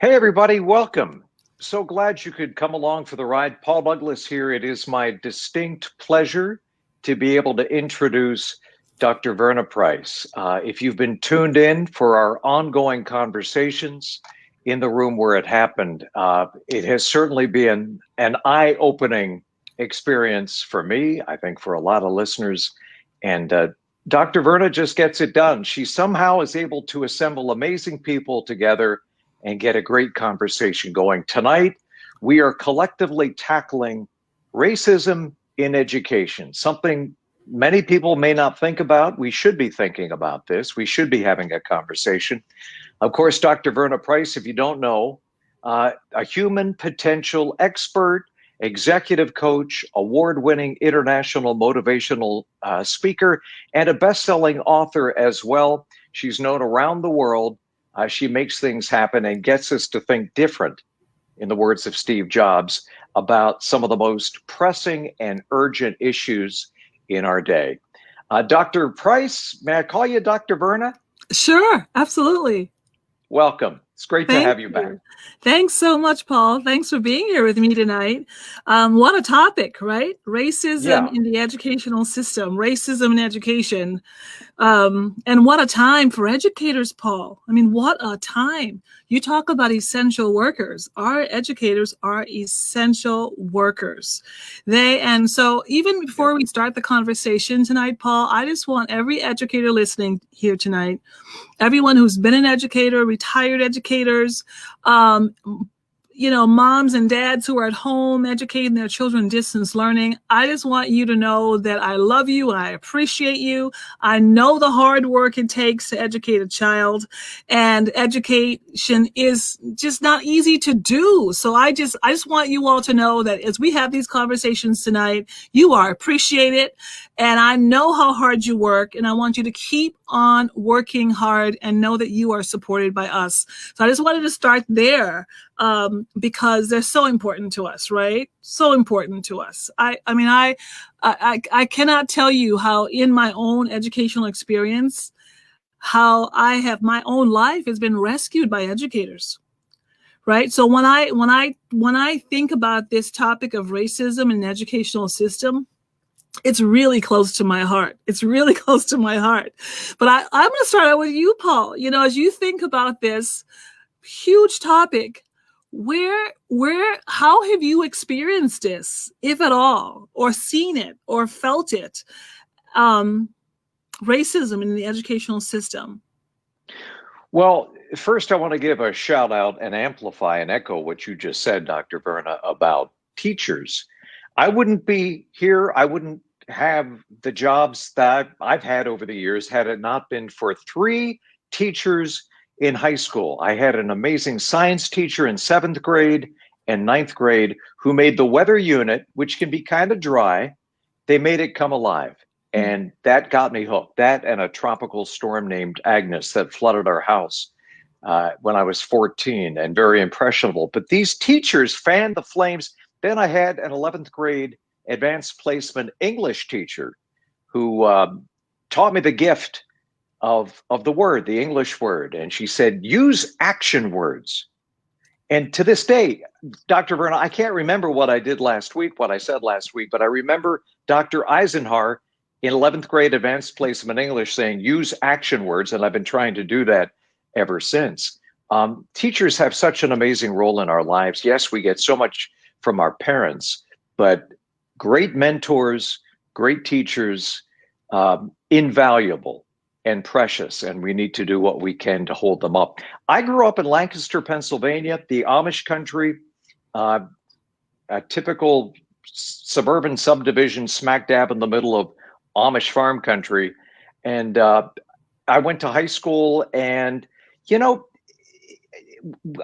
Hey, everybody, welcome. So glad you could come along for the ride. Paul Douglas here. It is my distinct pleasure to be able to introduce Dr. Verna Price. If you've been tuned in for our ongoing conversations in the room where it happened, it has certainly been an eye-opening experience for me, I think for a lot of listeners. And Dr. Verna just gets it done. She somehow is able to assemble amazing people together and get a great conversation going. Tonight, we are collectively tackling racism in education, something many people may not think about. We should be thinking about this. We should be having a conversation. Of course, Dr. Verna Price, if you don't know, a human potential expert, executive coach, award-winning international motivational speaker, and a best-selling author as well. She's known around the world. She makes things happen and gets us to think different, in the words of Steve Jobs, about some of the most pressing and urgent issues in our day. Dr. Price, may I call you Dr. Verna? Sure, absolutely. Welcome. It's great to have you back. Thanks so much, Paul. Thanks for being here with me tonight. What a topic, right? Racism in the educational system, racism in education. And what a time for educators, Paul. I mean, what a time. You talk about essential workers. Our educators are essential workers. And so even before we start the conversation tonight, Paul, I just want every educator listening here tonight, everyone who's been an educator, retired educators, moms and dads who are at home educating their children distance learning. I just want you to know that I love you. I appreciate you. I know the hard work it takes to educate a child, and education is just not easy to do. So I just want you all to know that as we have these conversations tonight, you are appreciated, and I know how hard you work, and I want you to keep on working hard and know that you are supported by us. So I just wanted to start there. Because they're so important to us, right? So important to us. I cannot tell you how in my own educational experience, how my own life has been rescued by educators, right? So when I think about this topic of racism in the educational system, it's really close to my heart. It's really close to my heart. But I'm going to start out with you, Paul. As you think about this huge topic, how have you experienced this, if at all, or seen it or felt it, racism in the educational system? Well, first I want to give a shout out and amplify and echo what you just said, Dr. Verna, about teachers. I wouldn't be here. I wouldn't have the jobs that I've had over the years had it not been for three teachers in high school. I had an amazing science teacher in 7th grade and 9th grade who made the weather unit, which can be kind of dry, they made it come alive. And that got me hooked. That and a tropical storm named Agnes that flooded our house when I was 14 and very impressionable. But these teachers fanned the flames. Then I had an 11th grade advanced placement English teacher who taught me the gift of the word, the English word. And she said, use action words. And to this day, Dr. Verna, I can't remember what I did last week, what I said last week, but I remember Dr. Eisenhower in 11th grade advanced placement English saying, use action words. And I've been trying to do that ever since. Teachers have such an amazing role in our lives. Yes, we get so much from our parents, but great mentors, great teachers, invaluable and precious, and we need to do what we can to hold them up. I grew up in Lancaster, Pennsylvania, the Amish country, a typical suburban subdivision smack dab in the middle of Amish farm country. And I went to high school, and,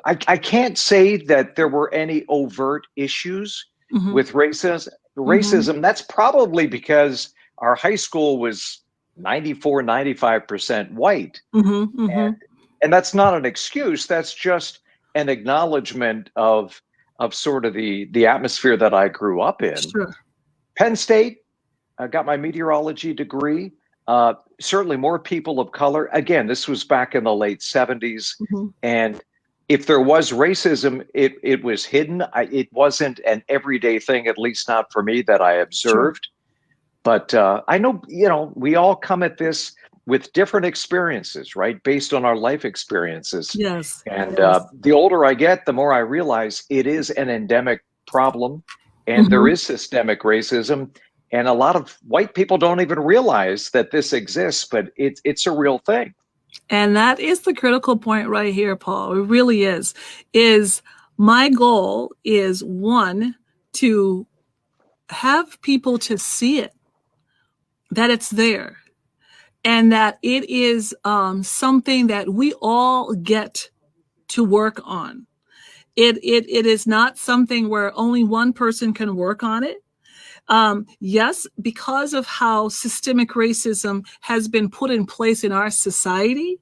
I can't say that there were any overt issues with racism. That's probably because our high school was 95% white. And that's not an excuse. That's just an acknowledgement of sort of the atmosphere that I grew up in. Sure. Penn State, I got my meteorology degree. Certainly more people of color. Again, this was back in the late 70s. And if there was racism, it was hidden. It wasn't an everyday thing, at least not for me, that I Sure. observed. But I know, we all come at this with different experiences, right? Based on our life experiences. Yes. And Yes. the older I get, the more I realize it is an endemic problem and there Mhm. is systemic racism. And a lot of white people don't even realize that this exists, but it's a real thing. And that is the critical point right here, Paul. It really is my goal is one, to have people to see it, that it's there, and that it is something that we all get to work on. It is not something where only one person can work on it. Yes, because of how systemic racism has been put in place in our society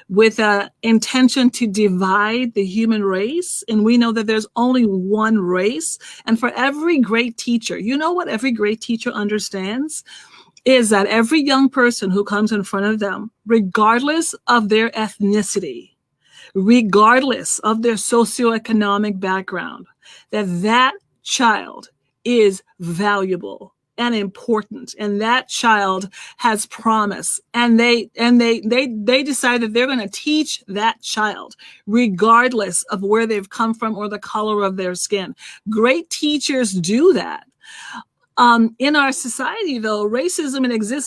with an intention to divide the human race. And we know that there's only one race. And for every great teacher, you know what every great teacher understands? Is that every young person who comes in front of them, regardless of their ethnicity, regardless of their socioeconomic background, that child is valuable and important, and that child has promise, and they decide that they're going to teach that child regardless of where they've come from or the color of their skin. Great teachers do that. In our society, though, racism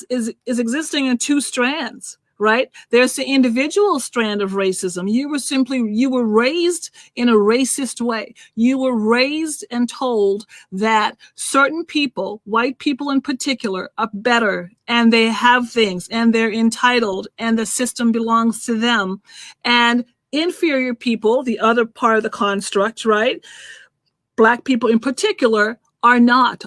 is existing in two strands, right? There's the individual strand of racism. You were raised in a racist way. You were raised and told that certain people, white people in particular, are better and they have things and they're entitled and the system belongs to them. And inferior people, the other part of the construct, right? Black people in particular, are not.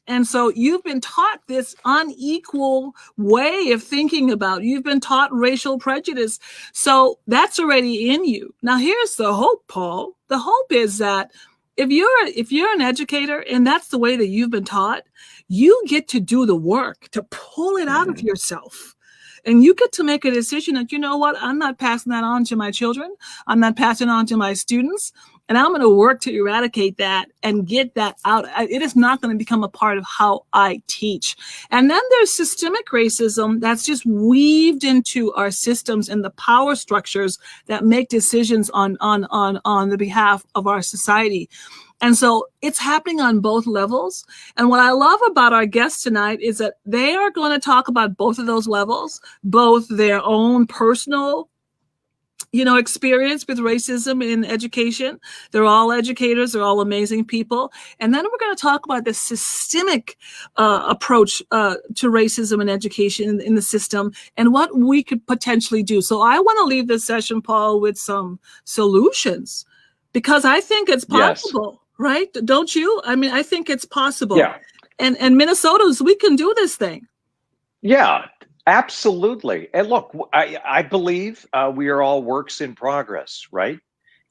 And so you've been taught this unequal way of thinking about. You've been taught racial prejudice. So that's already in you. Now here's the hope, Paul. The hope is that if you're an educator and that's the way that you've been taught, you get to do the work to pull it out of Mhm. yourself. And you get to make a decision that, you know what, I'm not passing that on to my children. I'm not passing it on to my students. And I'm going to work to eradicate that and get that out. It is not going to become a part of how I teach. And then there's systemic racism that's just weaved into our systems and the power structures that make decisions on the behalf of our society. And so it's happening on both levels. And what I love about our guests tonight is that they are going to talk about both of those levels, both their own personal experience with racism in education. They're all educators. They're all amazing people. And then we're going to talk about the systemic approach to racism in education in the system and what we could potentially do. So I want to leave this session, Paul, with some solutions because I think it's Yes. possible, right? Don't you? I mean, I think it's possible. Yeah. And Minnesotans, we can do this thing. Yeah, absolutely. And look, I believe we are all works in progress, right?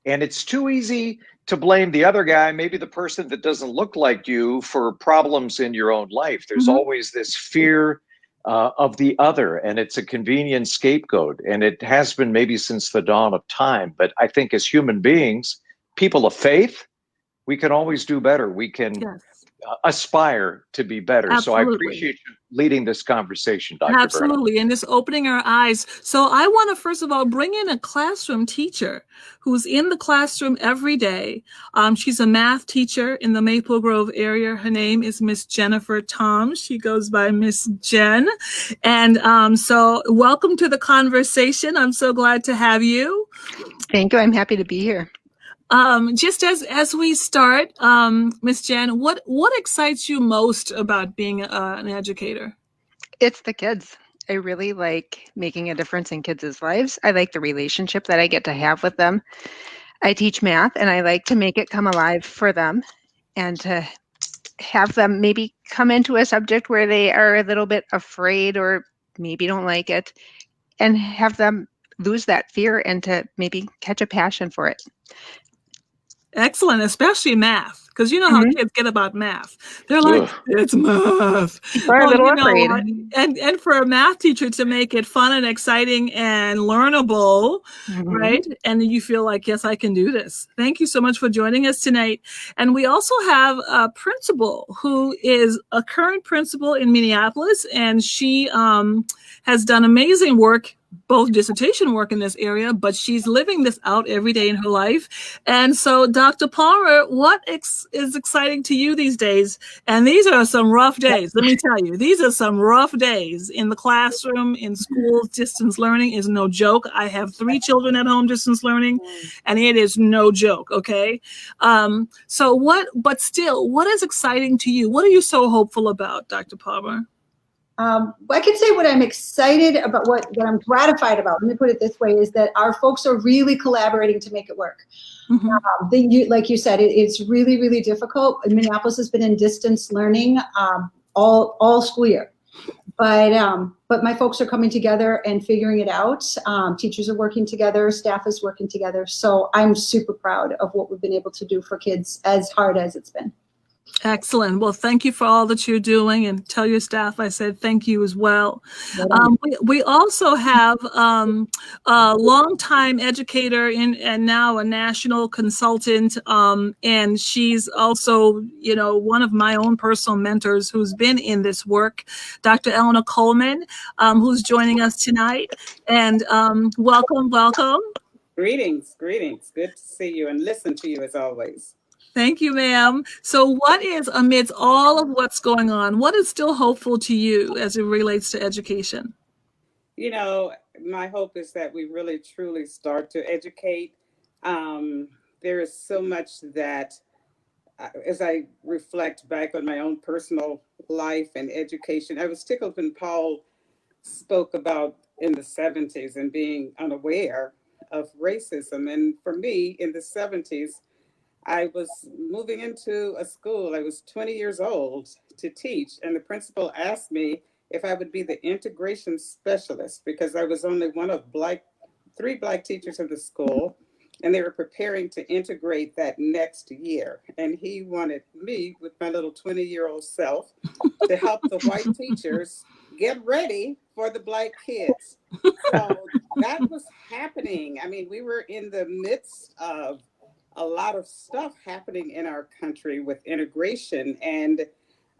And it's too easy to blame the other guy, maybe the person that doesn't look like you, for problems in your own life. There's Mhm. always this fear of the other, and it's a convenient scapegoat. And it has been maybe since the dawn of time. But I think as human beings, people of faith, we can always do better. We can Yes, aspire to be better. So I absolutely. appreciate you leading this conversation, Dr. Verna. Absolutely. And just opening our eyes. So I want to, first of all, bring in a classroom teacher who's in the classroom every day. She's a math teacher in the Maple Grove area. Her name is Miss Jennifer Tom. She goes by Miss Jen. And so welcome to the conversation. I'm so glad to have you. Thank you. I'm happy to be here. Just as we start, Miss Jen, what excites you most about being an educator? It's the kids. I really like making a difference in kids' lives. I like the relationship that I get to have with them. I teach math and I like to make it come alive for them and to have them maybe come into a subject where they are a little bit afraid or maybe don't like it and have them lose that fear and to maybe catch a passion for it. Excellent, especially math, because you know how kids get about math. They're like, Ugh. it's math. People are a Well, little you know afraid. what? And for a math teacher to make it fun and exciting and learnable, right? And you feel like, yes, I can do this. Thank you so much for joining us tonight. And we also have a principal who is a current principal in Minneapolis, and she has done amazing work, both dissertation work in this area, but she's living this out every day in her life. And so, Dr. Palmer, what is exciting to you these days? And these are some rough days. Let me tell you, these are some rough days in the classroom, in schools. Distance learning is no joke. I have 3 children at home distance learning, and it is no joke. Okay. But still, what is exciting to you? What are you so hopeful about, Dr. Palmer? I can say what I'm excited about, what I'm gratified about, let me put it this way, is that our folks are really collaborating to make it work. Like you said, it's really, really difficult. Minneapolis has been in distance learning all school year. But my folks are coming together and figuring it out. Teachers are working together, staff is working together. So I'm super proud of what we've been able to do for kids, as hard as it's been. Excellent. Well, thank you for all that you're doing, and tell your staff I said thank you as well. We also have a longtime educator and now a national consultant, and she's also, one of my own personal mentors who's been in this work, Dr. Eleanor Coleman, who's joining us tonight. And welcome. Greetings. Good to see you and listen to you as always. Thank you, ma'am. So what is, amidst all of what's going on, what is still hopeful to you as it relates to education? My hope is that we really, truly start to educate. There is so much that, as I reflect back on my own personal life and education, I was tickled when Paul spoke about in the 70s and being unaware of racism. And for me, in the 70s, I was moving into a school. I was 20 years old to teach, and the principal asked me if I would be the integration specialist because I was only one of 3 Black teachers in the school, and they were preparing to integrate that next year. And he wanted me, with my little 20-year-old self, to help the white teachers get ready for the Black kids. So that was happening. I mean, we were in the midst of a lot of stuff happening in our country with integration. And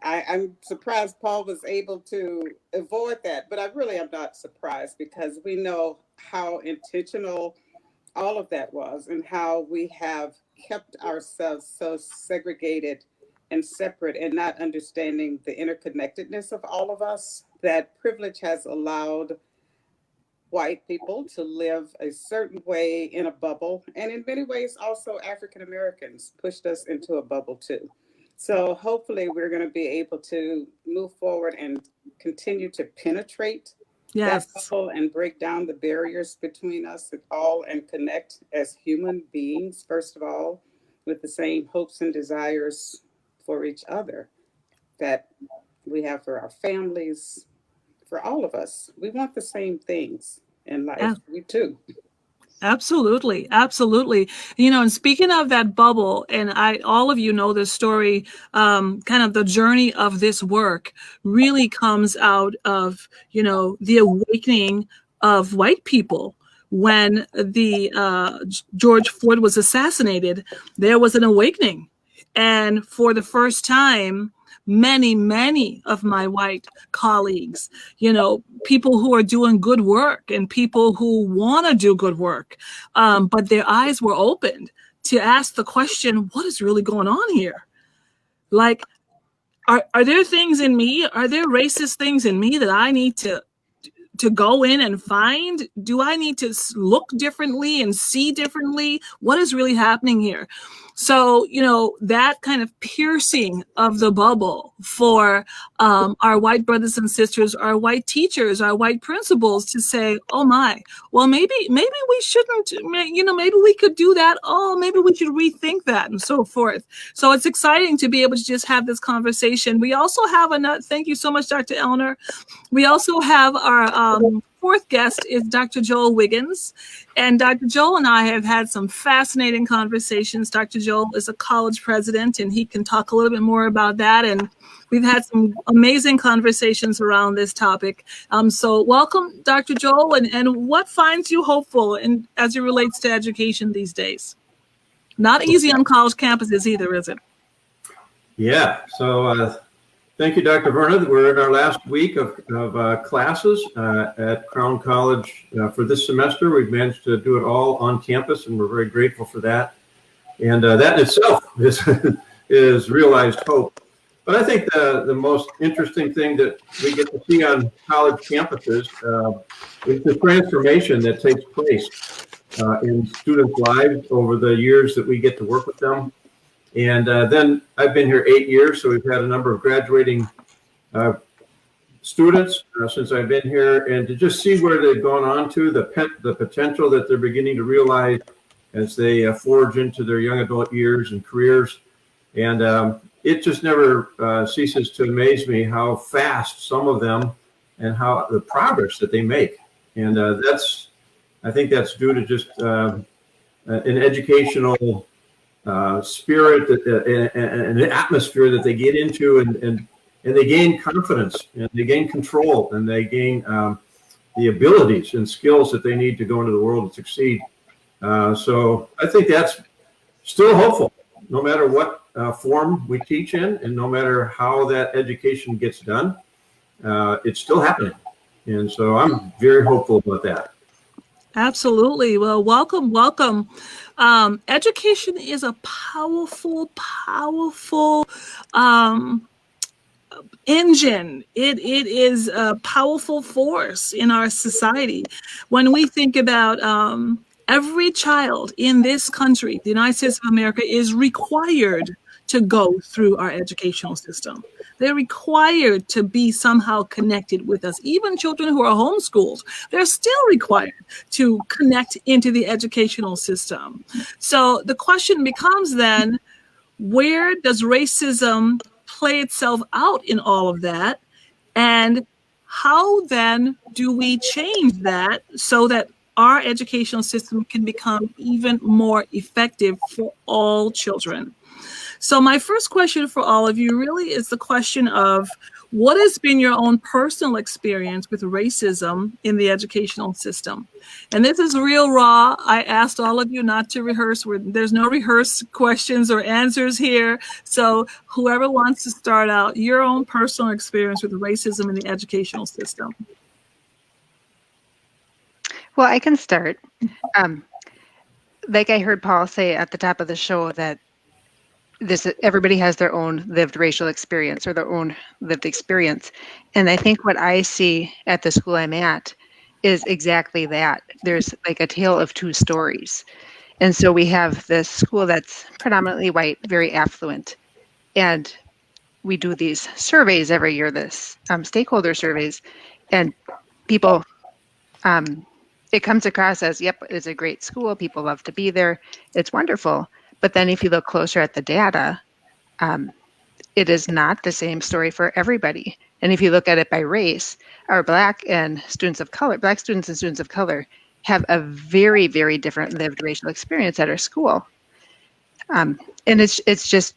I'm surprised Paul was able to avoid that, but I really am not surprised because we know how intentional all of that was and how we have kept ourselves so segregated and separate and not understanding the interconnectedness of all of us. That privilege has allowed white people to live a certain way in a bubble. And in many ways, also African Americans pushed us into a bubble too. So hopefully we're going to be able to move forward and continue to penetrate that bubble and break down the barriers between us all and connect as human beings, first of all, with the same hopes and desires for each other that we have for our families, for all of us. We want the same things in life. Yeah. We too. Absolutely. And speaking of that bubble, and all of you know this story, kind of the journey of this work really comes out of, the awakening of white people. When George Floyd was assassinated, there was an awakening. And for the first time, many of my white colleagues, people who are doing good work and people who want to do good work, but their eyes were opened to ask the question, what is really going on here? Like, are there things in me? Are there racist things in me that I need to go in and find? Do I need to look differently and see differently? What is really happening here? So, that kind of piercing of the bubble for our white brothers and sisters, our white teachers, our white principals to say, oh my, well, maybe we shouldn't, maybe we could do that. Oh, maybe we should rethink that and so forth. So it's exciting to be able to just have this conversation. We also have thank you so much, Dr. Eleanor. We also have our fourth guest is Dr. Joel Wiggins. And Dr. Joel and I have had some fascinating conversations. Dr. Joel is a college president, and he can talk a little bit more about that. And we've had some amazing conversations around this topic. So welcome, Dr. Joel. And what finds you hopeful as it relates to education these days? Not easy on college campuses either, is it? Yeah. So thank you, Dr. Verna. We're in our last week of classes at Crown College for this semester. We've managed to do it all on campus, and we're very grateful for that. And that in itself is realized hope. But I think the most interesting thing that we get to see on college campuses is the transformation that takes place in students' lives over the years that we get to work with them. And then I've been here 8 years, so we've had a number of graduating students since I've been here, and to just see where they've gone on to, the potential that they're beginning to realize as they forge into their young adult years and careers. And it just never ceases to amaze me how fast some of them and how the progress that they make. And I think that's due to just an educational spirit and an atmosphere that they get into, and they gain confidence, and they gain control, and they gain the abilities and skills that they need to go into the world and succeed. So I think that's still hopeful, no matter what form we teach in, and no matter how that education gets done, it's still happening. And so I'm very hopeful about that. Absolutely. Well, welcome. Education is a powerful engine. It is a powerful force in our society. When we think about every child in this country, the United States of America, is required to go through our educational system. They're required to be somehow connected with us. Even children who are homeschooled, they're still required to connect into the educational system. So the question becomes then, where does racism play itself out in all of that? And how then do we change that so that our educational system can become even more effective for all children? So my first question for all of you really is the question of, what has been your own personal experience with racism in the educational system? And this is real raw. I asked all of you not to rehearse. There's no rehearsed questions or answers here. So whoever wants to start out, your own personal experience with racism in the educational system. Well, I can start. Like I heard Paul say at the top of the show, that everybody has their own lived racial experience or their own lived experience. And I think what I see at the school I'm at is exactly that. There's like a tale of two stories. And so we have this school that's predominantly white, very affluent. And we do these surveys every year, this stakeholder surveys, and people, it comes across as, yep, it's a great school. People love to be there. It's wonderful. But then if you look closer at the data, it is not the same story for everybody. And if you look at it by race, our Black students and students of color have a very, very different lived racial experience at our school. And it's just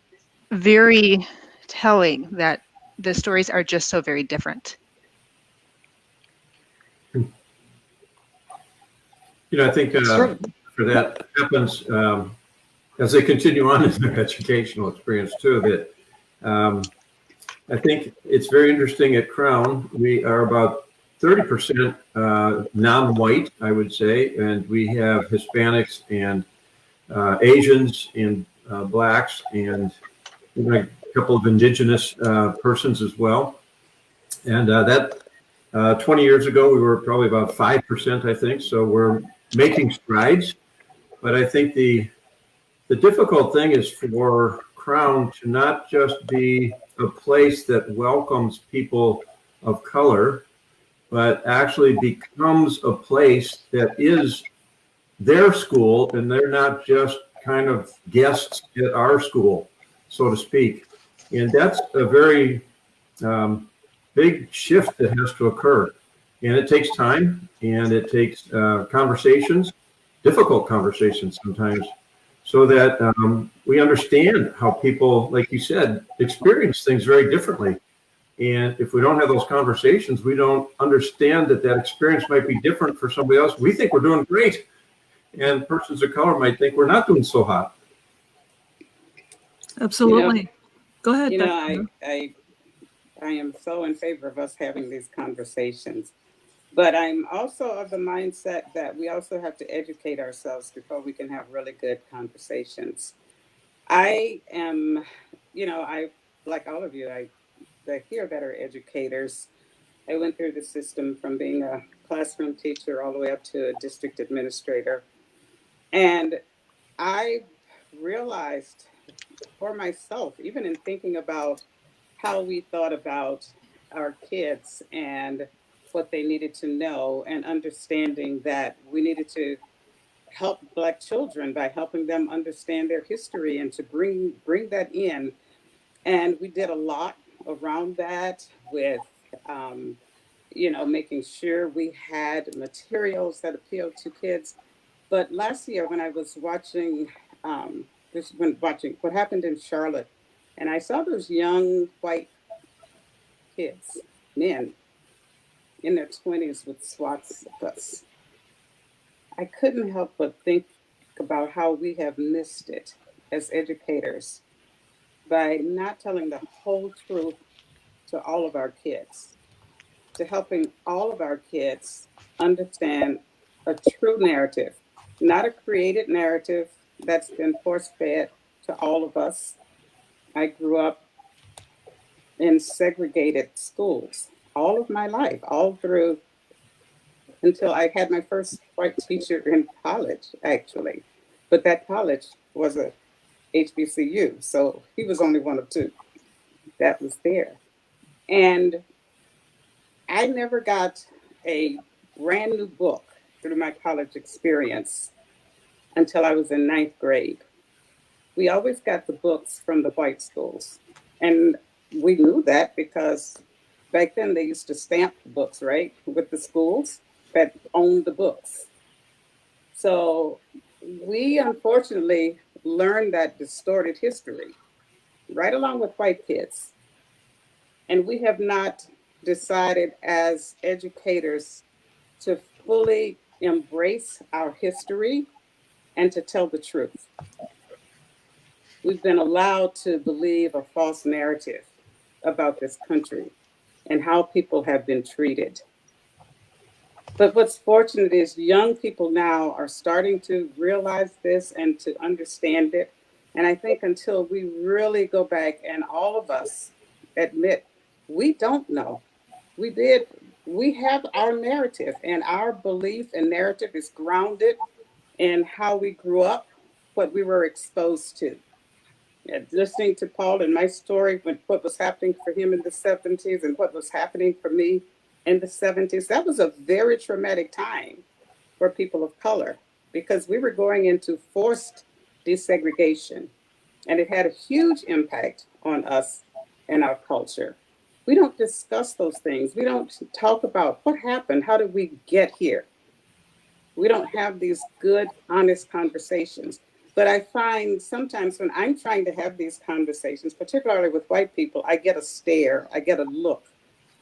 very telling that the stories are just so very different. You know, I think for that happens as they continue on in their educational experience too, that I think it's very interesting at Crown. We are about 30% non-white, I would say, and we have Hispanics and Asians and Blacks and a couple of indigenous persons as well. And that 20 years ago, we were probably about 5%, I think. So we're making strides. But I think the difficult thing is for Crown to not just be a place that welcomes people of color, but actually becomes a place that is their school, and they're not just kind of guests at our school, so to speak. And that's a very big shift that has to occur. And it takes time, and it takes conversations, difficult conversations sometimes, so that we understand how people, like you said, experience things very differently. And if we don't have those conversations, we don't understand that that experience might be different for somebody else. We think we're doing great, and persons of color might think we're not doing so hot. Absolutely. Go ahead. You know, I am so in favor of us having these conversations, but I'm also of the mindset that we also have to educate ourselves before we can have really good conversations. I am, I, like all of you, I hear that are educators. I went through the system from being a classroom teacher all the way up to a district administrator. And I realized for myself, even in thinking about how we thought about our kids and what they needed to know, and understanding that we needed to help Black children by helping them understand their history and to bring that in. And we did a lot around that with, making sure we had materials that appealed to kids. But last year, when I was watching, watching what happened in Charlotte, and I saw those young white kids, men in their 20s with swastikas, I couldn't help but think about how we have missed it as educators by not telling the whole truth to all of our kids, to helping all of our kids understand a true narrative, not a created narrative that's been force fed to all of us. I grew up in segregated schools all of my life, all through until I had my first white teacher in college, actually. But that college was a HBCU, so he was only one of two that was there. And I never got a brand new book through my college experience until I was in ninth grade. We always got the books from the white schools. And we knew that because back then they used to stamp the books, right, with the schools that owned the books. So we unfortunately learned that distorted history right along with white kids. And we have not decided as educators to fully embrace our history and to tell the truth. We've been allowed to believe a false narrative about this country and how people have been treated. But what's fortunate is young people now are starting to realize this and to understand it. And I think until we really go back and all of us admit we don't know, we have our narrative, and our belief and narrative is grounded in how we grew up, what we were exposed to. And listening to Paul and my story, what was happening for him in the 70s and what was happening for me in the 70s, that was a very traumatic time for people of color because we were going into forced desegregation, and it had a huge impact on us and our culture. We don't discuss those things. We don't talk about what happened. How did we get here? We don't have these good, honest conversations. But I find sometimes when I'm trying to have these conversations, particularly with white people, I get a stare, I get a look,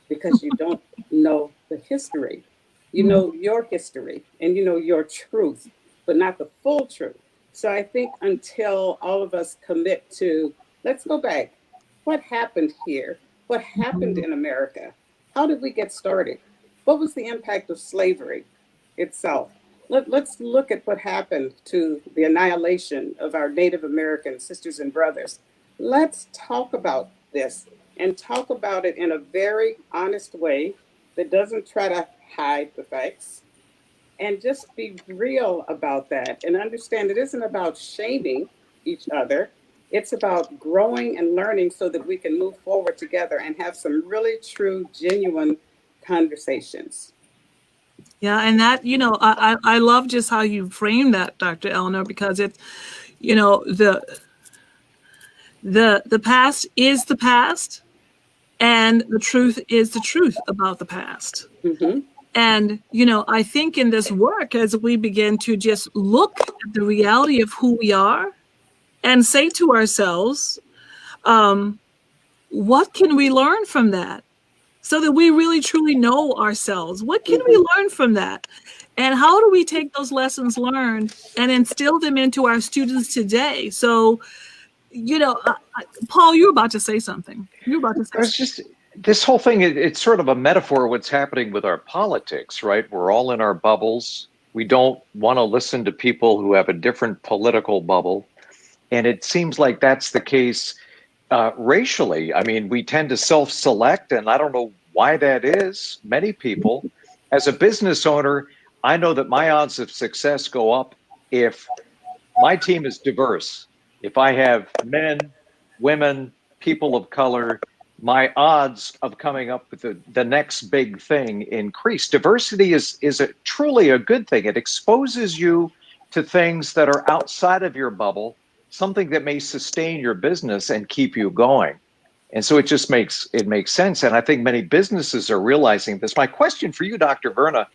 because you don't know the history. You know your history and you know your truth, but not the full truth. So I think until all of us commit to, let's go back. What happened here? What happened in America? How did we get started? What was the impact of slavery itself? Let's look at what happened to the annihilation of our Native American sisters and brothers. Let's talk about this and talk about it in a very honest way that doesn't try to hide the facts, and just be real about that and understand it isn't about shaming each other. It's about growing and learning so that we can move forward together and have some really true, genuine conversations. Yeah, and that, I love just how you frame that, Dr. Eleanor, because it's, the past is the past, and the truth is the truth about the past. Mm-hmm. And, I think in this work, as we begin to just look at the reality of who we are and say to ourselves, what can we learn from that? So that we really truly know ourselves. What can we learn from that? And how do we take those lessons learned and instill them into our students today? So, Paul, you're about to say something. There's just this whole thing, it's sort of a metaphor of what's happening with our politics, right? We're all in our bubbles. We don't want to listen to people who have a different political bubble. And it seems like that's the case racially. I mean, we tend to self-select, and I don't know why that is. Many people, as a business owner, I know that my odds of success go up if my team is diverse. If I have men, women, people of color, my odds of coming up with the next big thing increase. Diversity is truly a good thing. It exposes you to things that are outside of your bubble, something that may sustain your business and keep you going. And so it just makes sense. And I think many businesses are realizing this. My question for you, Dr. Verna,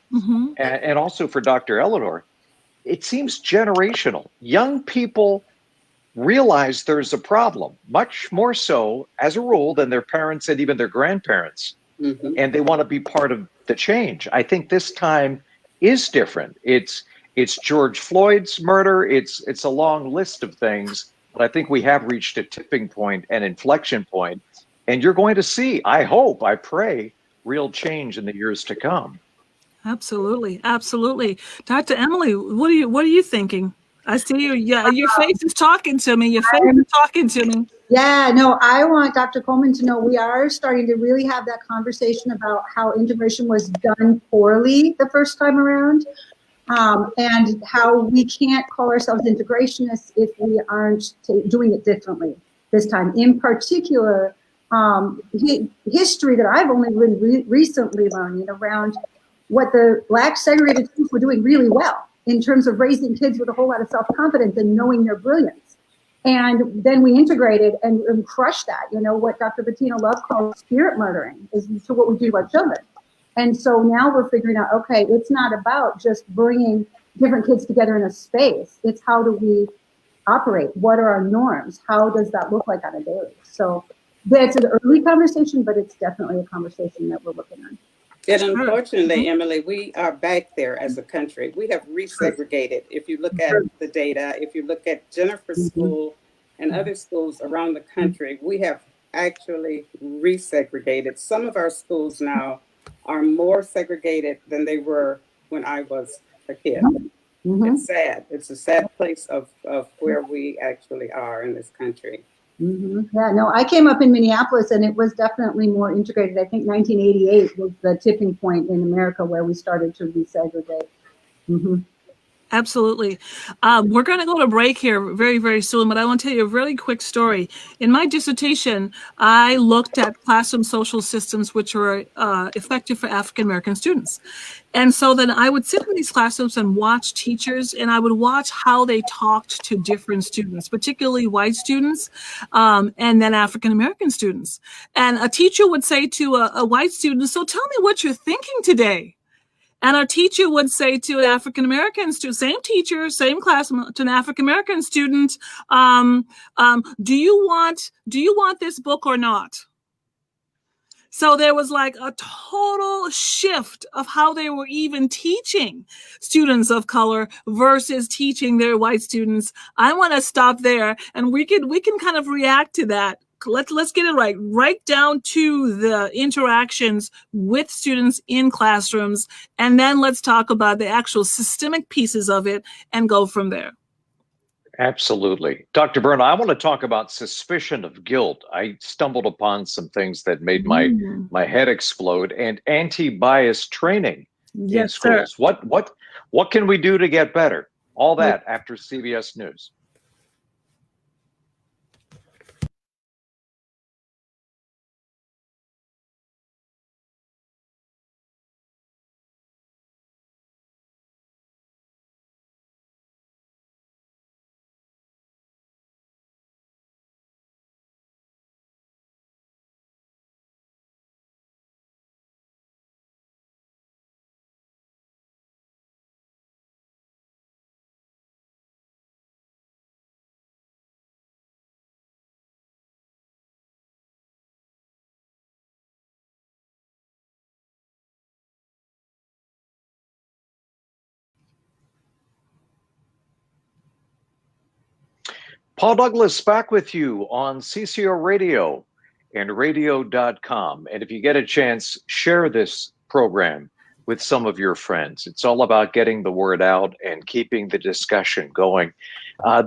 and also for Dr. Eleanor, it seems generational. Young people realize there's a problem, much more so as a rule than their parents and even their grandparents. And they want to be part of the change. I think this time is different. It's George Floyd's murder. It's a long list of things, but I think we have reached a tipping point, an inflection point, and you're going to see, I hope, I pray, real change in the years to come. Absolutely, absolutely. Dr. Emily, what are you thinking? I see you. Yeah, your face is talking to me. Yeah, no, I want Dr. Coleman to know we are starting to really have that conversation about how integration was done poorly the first time around, and how we can't call ourselves integrationists if we aren't doing it differently this time. In particular, history that I've only been recently learning around what the Black segregated schools were doing really well in terms of raising kids with a whole lot of self-confidence and knowing their brilliance. And then we integrated and crushed that, what Dr. Bettina Love calls spirit murdering, is to what we do to our children. And so now we're figuring out, okay, it's not about just bringing different kids together in a space. It's how do we operate? What are our norms? How does that look like on a daily? So that's an early conversation, but it's definitely a conversation that we're looking at. And unfortunately, Emily, we are back there as a country. We have resegregated. If you look at the data, if you look at Jennifer's school and other schools around the country, we have actually resegregated. Some of our schools now are more segregated than they were when I was a kid. It's sad. It's a sad place of where we actually are in this country. Yeah, no, I came up in Minneapolis and it was definitely more integrated. I think 1988 was the tipping point in America where we started to resegregate. Absolutely. We're going to go to break here very, very soon, but I want to tell you a really quick story. In my dissertation, I looked at classroom social systems which were effective for African-American students. And so then I would sit in these classrooms and watch teachers, and I would watch how they talked to different students, particularly white students, and then African-American students. And a teacher would say to a white student, "So tell me what you're thinking today." And our teacher would say to an African-American student, same teacher, same class, to an African-American student, do you want this book or not? So there was like a total shift of how they were even teaching students of color versus teaching their white students. I want to stop there, and we can kind of react to that. Let's get it right down to the interactions with students in classrooms, and then let's talk about the actual systemic pieces of it and go from there. Absolutely. Dr. Verna, I want to talk about suspicion of guilt. I stumbled upon some things that made my head explode, and anti-bias training in schools. Sir. What can we do to get better? All that after CBS News. Paul Douglas back with you on CCO Radio and radio.com. And if you get a chance, share this program with some of your friends. It's all about getting the word out and keeping the discussion going.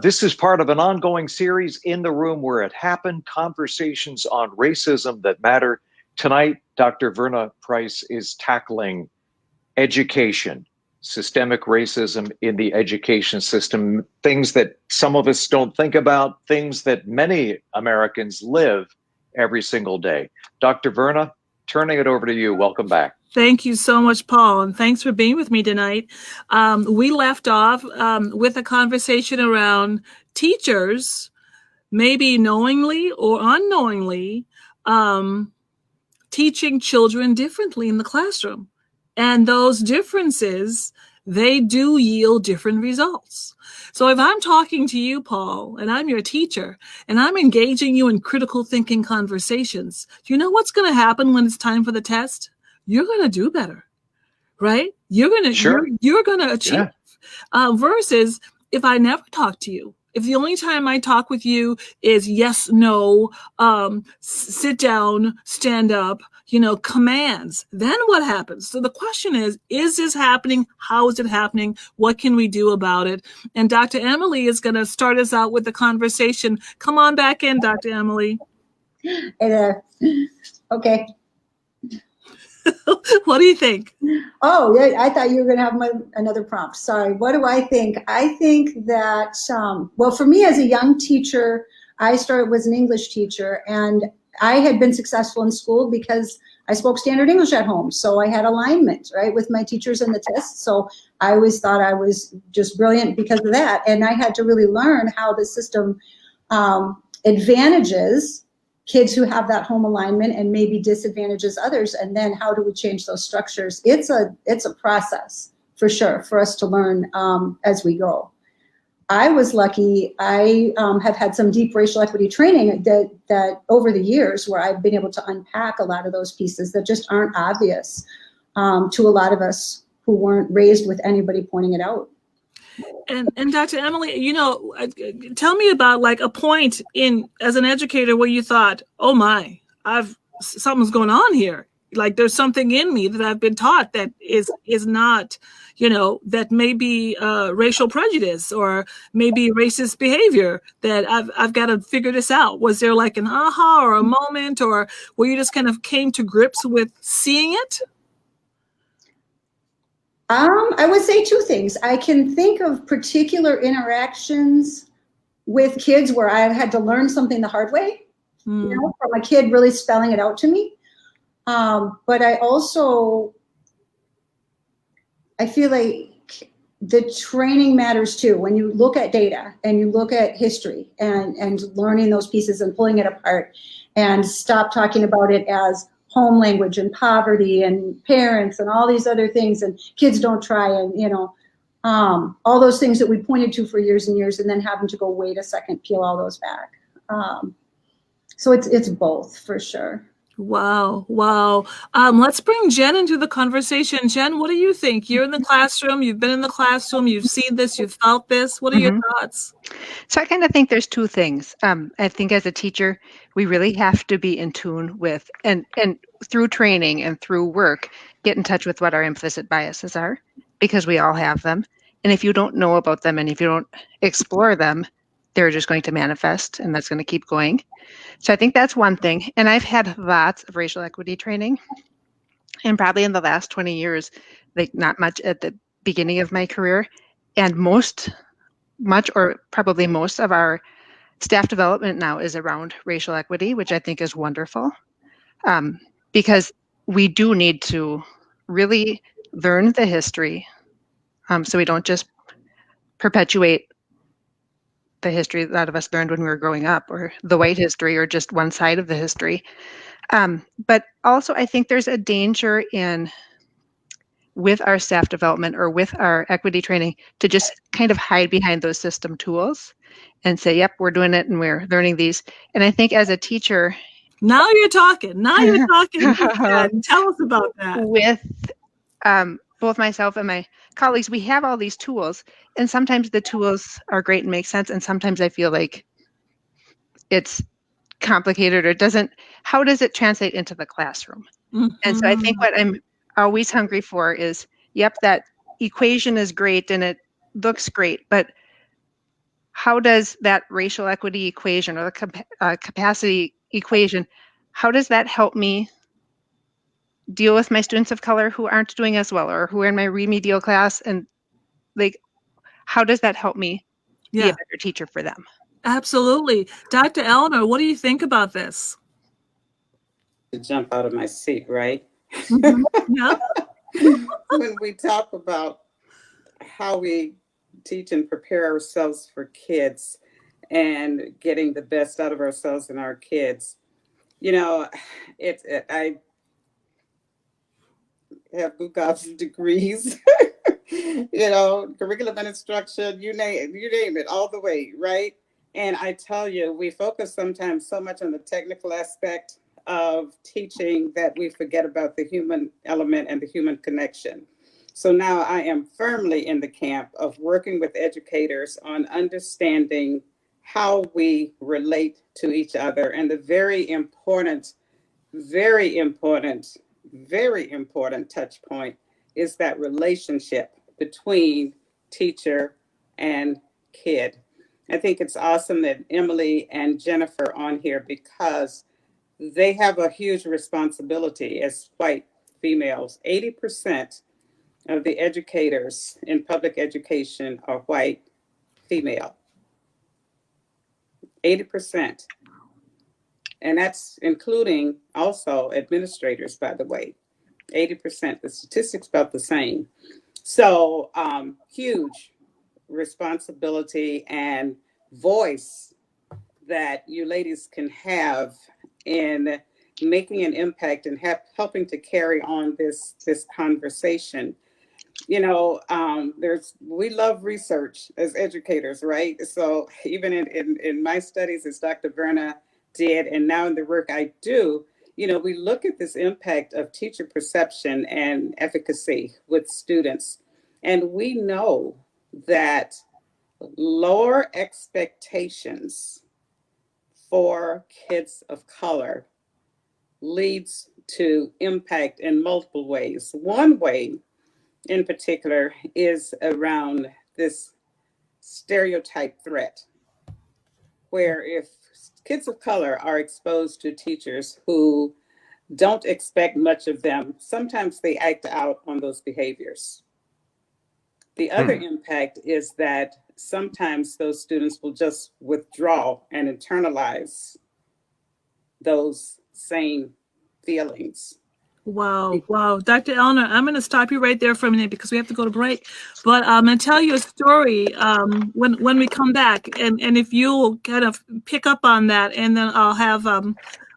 This is part of an ongoing series, In the Room Where It Happened, conversations on racism that matter. Tonight, Dr. Verna Price is tackling education, systemic racism in the education system, things that some of us don't think about, things that many Americans live every single day. Dr. Verna, turning it over to you. Welcome back. Thank you so much, Paul, and thanks for being with me tonight. We left off with a conversation around teachers, maybe knowingly or unknowingly, teaching children differently in the classroom. And those differences, they do yield different results. So if I'm talking to you, Paul, and I'm your teacher, and I'm engaging you in critical thinking conversations, do you know what's going to happen when it's time for the test? You're going to do better, right? You're going to achieve. Yeah. Versus if I never talk to you, if the only time I talk with you is yes, no, sit down, stand up, commands, then what happens? So the question is this happening? How is it happening? What can we do about it? And Dr. Emily is going to start us out with the conversation. Come on back in, Dr. Emily. Hey there. Okay. What do you think? Oh, yeah, I thought you were going to have another prompt. Sorry. What do I think? I think that, well, for me as a young teacher, I was an English teacher, and I had been successful in school because I spoke standard English at home. So I had alignment, right, with my teachers and the tests. So I always thought I was just brilliant because of that. And I had to really learn how the system advantages kids who have that home alignment and maybe disadvantages others. And then how do we change those structures? It's a process for sure for us to learn as we go. I was lucky. I have had some deep racial equity training that over the years where I've been able to unpack a lot of those pieces that just aren't obvious to a lot of us who weren't raised with anybody pointing it out. And Dr. Emily, tell me about like a point as an educator where you thought, oh my, something's going on here. Like there's something in me that I've been taught that is not, that may be racial prejudice or maybe racist behavior that I've got to figure this out. Was there like an aha or a moment, or where you just kind of came to grips with seeing it? I would say two things. I can think of particular interactions with kids where I've had to learn something the hard way, from a kid really spelling it out to me. But I feel like the training matters too. When you look at data and you look at history and learning those pieces and pulling it apart and stop talking about it as home language and poverty and parents and all these other things and kids don't try and, all those things that we pointed to for years and years and then having to go, wait a second, peel all those back. So it's both for sure. Wow. Let's bring Jen into the conversation. Jen, what do you think? You're in the classroom. You've been in the classroom. You've seen this. You've felt this. What are your thoughts? So I kind of think there's two things. I think as a teacher, we really have to be in tune with, and through training and through work, get in touch with what our implicit biases are, because we all have them. And if you don't know about them and if you don't explore them, they're just going to manifest, and that's going to keep going. So I think that's one thing. And I've had lots of racial equity training, and probably in the last 20 years, like not much at the beginning of my career. And much of our staff development now is around racial equity, which I think is wonderful, because we do need to really learn the history, so we don't just perpetuate the history that a lot of us learned when we were growing up, or the white history, or just one side of the history. But also I think there's a danger with our staff development or with our equity training to just kind of hide behind those system tools and say, yep, we're doing it and we're learning these. And I think as a teacher, Now you're talking. Tell us about that. With both myself and my colleagues, we have all these tools, and sometimes the tools are great and make sense, and sometimes I feel like it's complicated or doesn't, how does it translate into the classroom? And so I think what I'm always hungry for is, yep, that equation is great and it looks great, but how does that racial equity equation or the capacity equation, how does that help me deal with my students of color who aren't doing as well or who are in my remedial class? And like, how does that help me be a Yeah, better teacher for them? absolutely. Dr. Eleanor, what do you think about this? To jump out of my seat, right? Yeah. When we talk about how we teach and prepare ourselves for kids and getting the best out of ourselves and our kids, you know, I have GUYS degrees, curriculum and instruction, you name it, all the way, right? And I tell you, we focus sometimes so much on the technical aspect of teaching that we forget about the human element and the human connection. So now I am firmly in the camp of working with educators on understanding how we relate to each other and the very important, very important touch point is that relationship between teacher and kid. I think it's awesome that Emily and Jennifer on here because they have a huge responsibility as white females. 80% of the educators in public education are white female. 80%. And that's including also administrators, by the way. 80%. The statistics about the same. So huge responsibility and voice that you ladies can have in making an impact and helping to carry on this conversation. We love research as educators, right? So even in my studies, as Dr. Verna did, and now in the work I do, we look at this impact of teacher perception and efficacy with students. And we know that lower expectations for kids of color leads to impact in multiple ways. One way in particular is around this stereotype threat, where if kids of color are exposed to teachers who don't expect much of them, sometimes they act out on those behaviors. The other impact is that sometimes those students will just withdraw and internalize those same feelings. Wow, wow. Dr. Eleanor, I'm going to stop you right there for a minute because we have to go to break. But I'm going to tell you a story when we come back. And if you'll kind of pick up on that, and then I'll have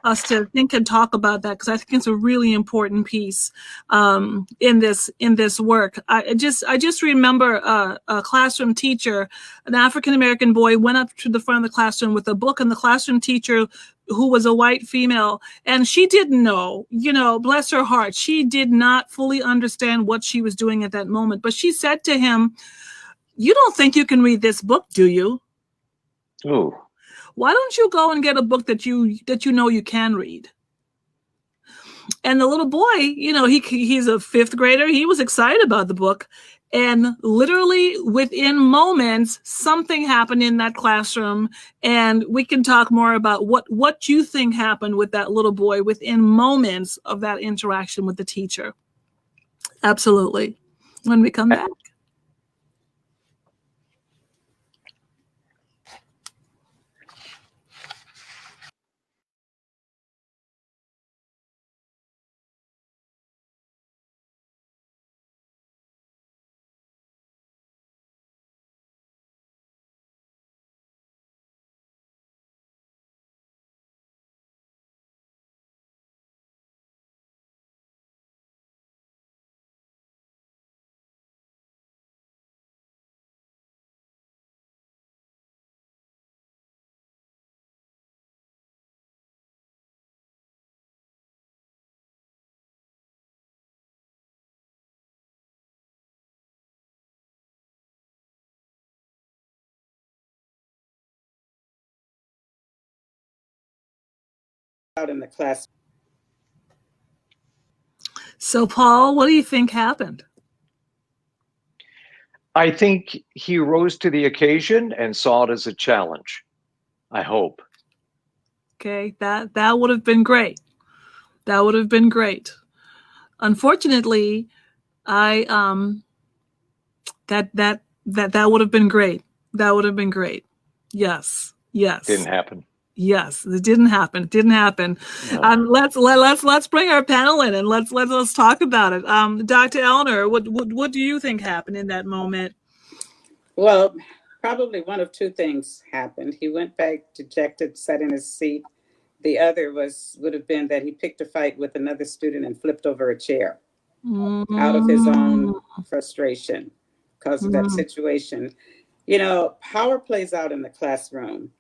us to think and talk about that because I think it's a really important piece in this work. I just remember a classroom teacher, an African-American boy, went up to the front of the classroom with a book, and the classroom teacher, who was a white female, and she didn't know, bless her heart, she did not fully understand what she was doing at that moment. But she said to him, "You don't think you can read this book, do you? Oh, Why don't you go and get a book that you know you can read?" And the little boy, he's a fifth grader. He was excited about the book. And literally within moments, something happened in that classroom. And we can talk more about what you think happened with that little boy within moments of that interaction with the teacher. Absolutely. When we come back. out in the class. So, Paul, what do you think happened? I think he rose to the occasion and saw it as a challenge. I hope. Okay, that would have been great. That would have been great. Unfortunately, I that would have been great. That would have been great. Yes. Didn't happen. Yes, it didn't happen. Didn't happen. No. Let's bring our panel in and let's talk about it. Dr. Eleanor, what do you think happened in that moment? Well, probably one of two things happened. He went back dejected, sat in his seat. The other would have been that he picked a fight with another student and flipped over a chair out of his own frustration because of that situation. You know, power plays out in the classroom.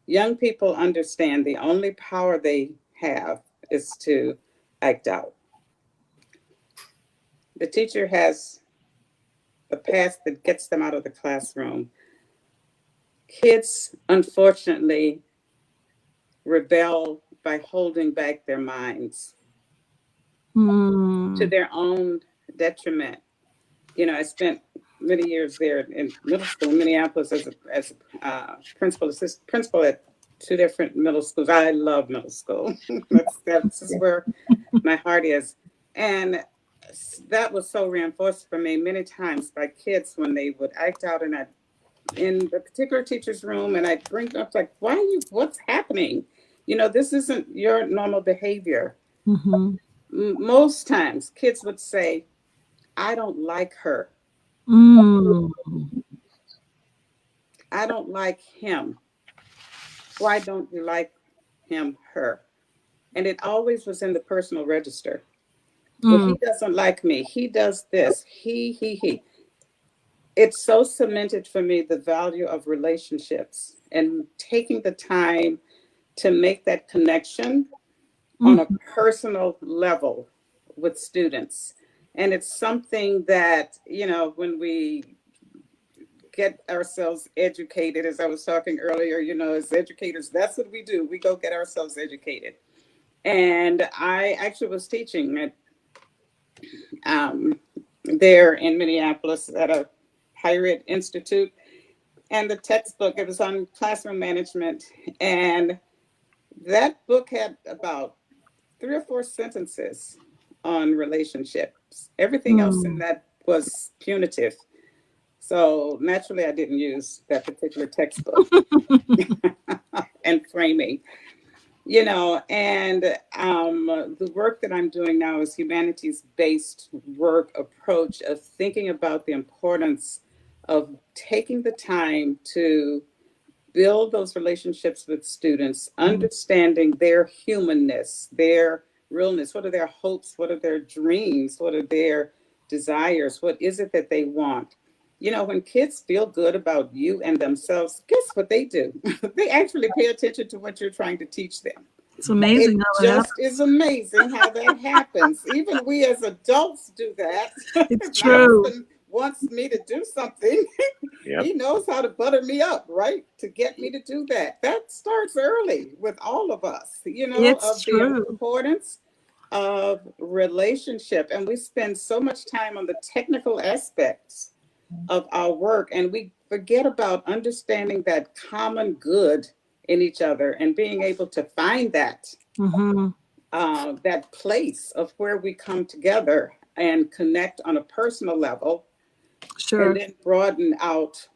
Young people understand the only power they have is to act out. The teacher has a path that gets them out of the classroom. Kids, unfortunately, rebel by holding back their minds to their own detriment. You know, I spent many years there in middle school in Minneapolis as a principal at two different middle schools. I love middle school. That's where my heart is. And that was so reinforced for me many times by kids when they would act out in the particular teacher's room, and I'd bring up like, what's happening? You know, this isn't your normal behavior. Most times kids would say, I don't like her. I don't like him. Why don't you like him, her? And it always was in the personal register. Well, he doesn't like me. He does this. He. It's so cemented for me, the value of relationships and taking the time to make that connection on a personal level with students. And it's something that, you know, when we get ourselves educated, as I was talking earlier, you know, as educators, that's what we do. We go get ourselves educated. And I actually was teaching at, there in Minneapolis at a higher ed institute. And the textbook, it was on classroom management. And that book had about 3 or 4 sentences on relationships. Everything else in that was punitive. So naturally, I didn't use that particular textbook and framing, you know, and the work that I'm doing now is humanities-based work approach of thinking about the importance of taking the time to build those relationships with students, understanding their humanness, their realness. What are their hopes? What are their dreams? What are their desires? What is it that they want? You know, when kids feel good about you and themselves, guess what they do? They actually pay attention to what you're trying to teach them. It's amazing. It just is amazing how that happens. Even we as adults do that. It's true. My husband wants me to do something. Yep. He knows how to butter me up, right? To get me to do that. That starts early with all of us, you know, It's true. the importance of relationship. And we spend so much time on the technical aspects of our work, and we forget about understanding that common good in each other and being able to find that that place of where we come together and connect on a personal level, and then broaden out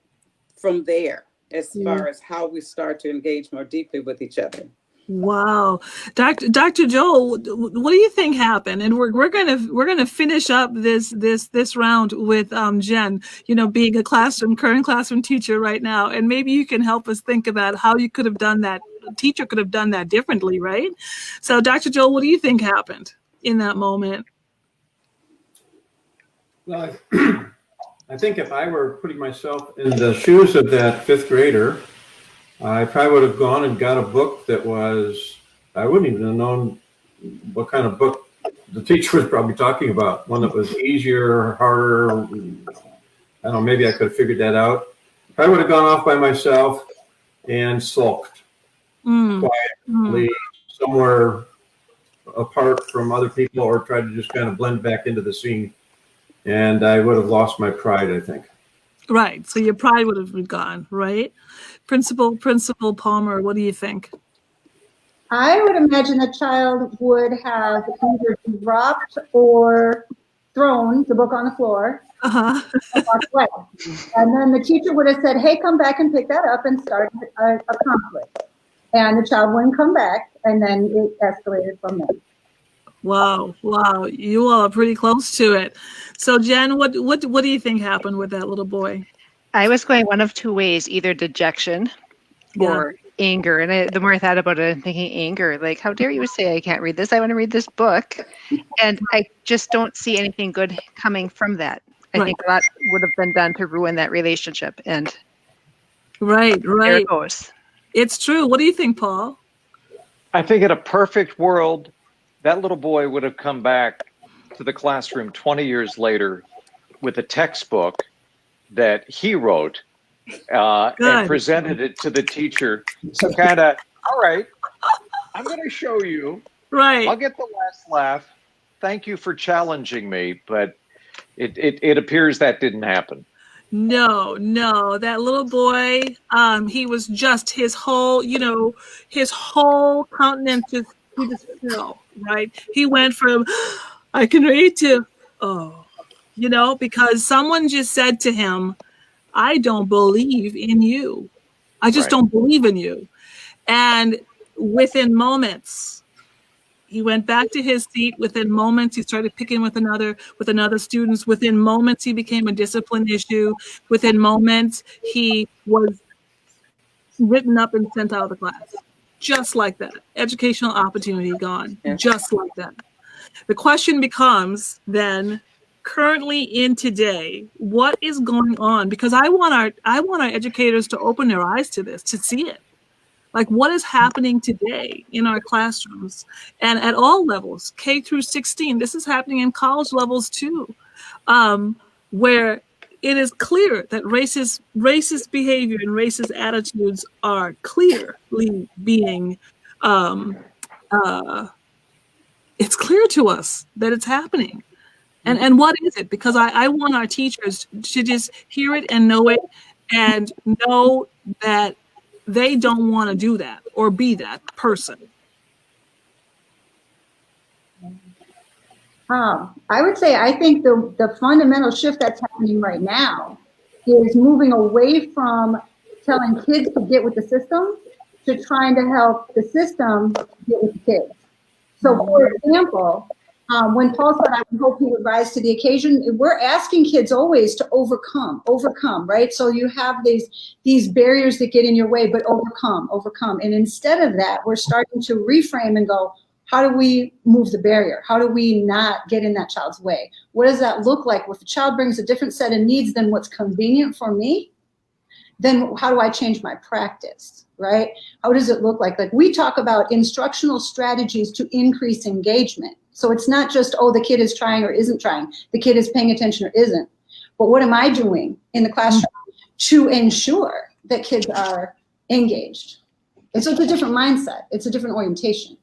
from there as far as how we start to engage more deeply with each other. Wow, Dr. Joel, what do you think happened? And we're gonna finish up this round with Jen. You know, being a current classroom teacher right now, and maybe you can help us think about how you could have done that. A teacher could have done that differently, right? So, Dr. Joel, what do you think happened in that moment? Well, I think if I were putting myself in the shoes of that 5th grader, I probably would have gone and got a book that I wouldn't even have known what kind of book the teacher was probably talking about. One that was easier, harder. I don't know, maybe I could have figured that out. I would have gone off by myself and sulked, quietly somewhere apart from other people or tried to just kind of blend back into the scene. And I would have lost my pride, I think. Right. So your pride would have been gone, right? Principal Palmer, what do you think? I would imagine a child would have either dropped or thrown the book on the floor and walked away. And then the teacher would have said, hey, come back and pick that up, and start a conflict. And the child wouldn't come back, and then it escalated from there. Wow. You all are pretty close to it. So Jen, what do you think happened with that little boy? I was going one of two ways, either dejection or anger. And the more I thought about it, I'm thinking anger, like, how dare you say I can't read this? I want to read this book. And I just don't see anything good coming from that. I think a lot would have been done to ruin that relationship. And right. There it goes. It's true. What do you think, Paul? I think in a perfect world, that little boy would have come back to the classroom 20 years later with a textbook that he wrote and presented it to the teacher. So kind of, all right, I'm going to show you. Right. I'll get the last laugh. Thank you for challenging me. But it appears that didn't happen. No, that little boy, he was just his whole countenance just fell, right? He went from, I can read to, because someone just said to him, I don't believe in you. I just don't believe in you. And within moments, he went back to his seat. Within moments, he started picking with another students. Within moments, he became a discipline issue. Within moments, he was written up and sent out of the class. Just like that. Educational opportunity gone. Just like that. The question becomes then, currently in today, what is going on? Because I want our educators to open their eyes to this, to see it. Like, what is happening today in our classrooms and at all levels, K through 16. This is happening in college levels too, where it is clear that racist behavior and racist attitudes are clearly being, it's clear to us that it's happening. And what is it? Because I want our teachers to just hear it and know it, and know that they don't want to do that or be that person. I would say I think the fundamental shift that's happening right now is moving away from telling kids to get with the system to trying to help the system get with the kids. So, for example, when Paul said, I would hope he would rise to the occasion, we're asking kids always to overcome, right? So you have these barriers that get in your way, but overcome. And instead of that, we're starting to reframe and go, how do we move the barrier? How do we not get in that child's way? What does that look like? If the child brings a different set of needs than what's convenient for me, then how do I change my practice, right? How does it look like? Like, we talk about instructional strategies to increase engagement. So it's not just, oh, the kid is trying or isn't trying. The kid is paying attention or isn't. But what am I doing in the classroom to ensure that kids are engaged? And so it's a different mindset. It's a different orientation.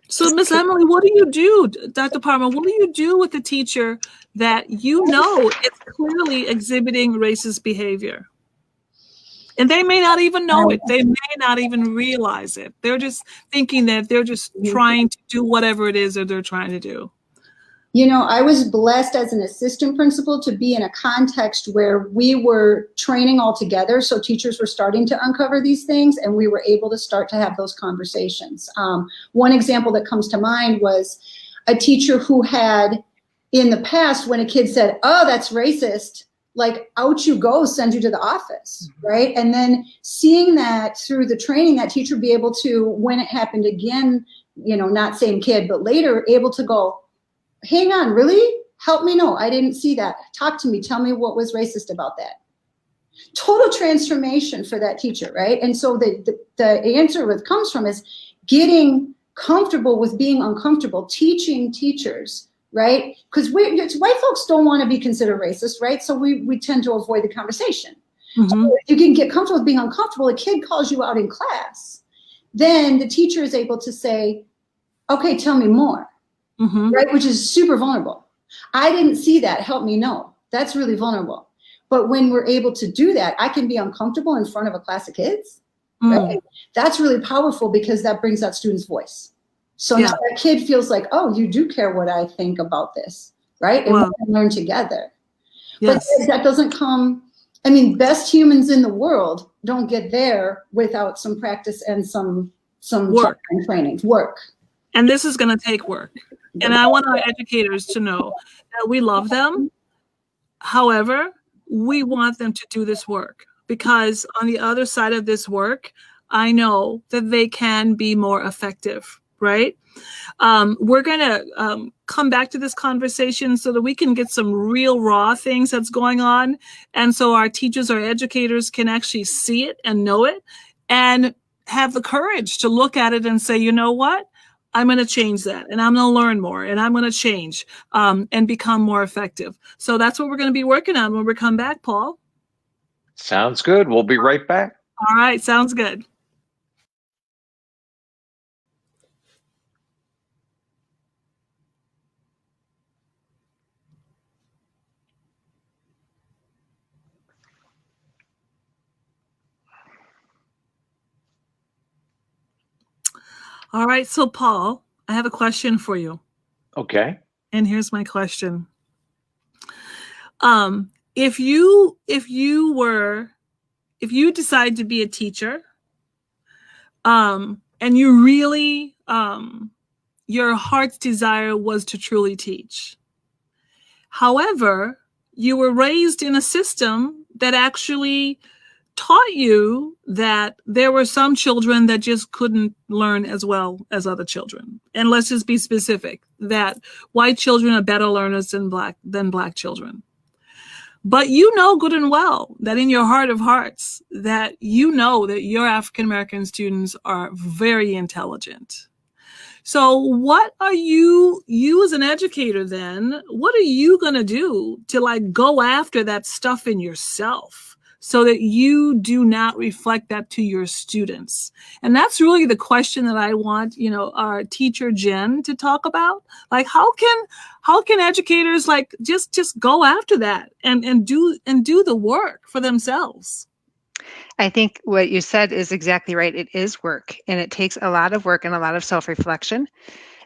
So, Miss Emily, what do you do, Dr. Palmer, what do you do with the teacher that you know is clearly exhibiting racist behavior? And they may not even know it. They may not even realize it. They're just thinking that they're just trying to do whatever it is that they're trying to do. You know, I was blessed as an assistant principal to be in a context where we were training all together. So teachers were starting to uncover these things, and we were able to start to have those conversations. One example that comes to mind was a teacher who had, in the past, when a kid said, oh, that's racist, like, out you go, send you to the office, right? And then seeing that through the training, that teacher be able to, when it happened again, you know, not same kid, but later, able to go, hang on, really? Help me know. I didn't see that. Talk to me. Tell me what was racist about that. Total transformation for that teacher, right? And so the answer that comes from is getting comfortable with being uncomfortable, teaching teachers, right? Because white folks don't want to be considered racist, right? So we tend to avoid the conversation. So if you can get comfortable with being uncomfortable, a kid calls you out in class, then the teacher is able to say, okay, tell me more, right? Which is super vulnerable. I didn't see that, help me know. That's really vulnerable. But when we're able to do that, I can be uncomfortable in front of a class of kids, right? That's really powerful because that brings that student's voice. So now that kid feels like, oh, you do care what I think about this, right? And we can learn together. But that doesn't come, I mean, best humans in the world don't get there without some practice and some work and training, work. And this is going to take work. And I want our educators to know that we love them. However, we want them to do this work, because on the other side of this work, I know that they can be more effective, right? We're going to come back to this conversation so that we can get some real raw things that's going on. And so our teachers, our educators can actually see it and know it and have the courage to look at it and say, you know what? I'm going to change that, and I'm going to learn more, and I'm going to change and become more effective. So that's what we're going to be working on when we come back, Paul. Sounds good. We'll be right back. All right. Sounds good. All right. So, Paul, I have a question for you. Okay. And here's my question. If you decide to be a teacher, and you really, your heart's desire was to truly teach. However, you were raised in a system that actually taught you that there were some children that just couldn't learn as well as other children. And let's just be specific, that white children are better learners than black children. But you know good and well that in your heart of hearts that you know that your African-American students are very intelligent. So what are you as an educator then, what are you going to do to like go after that stuff in yourself so that you do not reflect that to your students? And that's really the question that I want, our teacher Jen to talk about. Like, how can educators like just go after that and do the work for themselves? I think what you said is exactly right. It is work, and it takes a lot of work and a lot of self-reflection.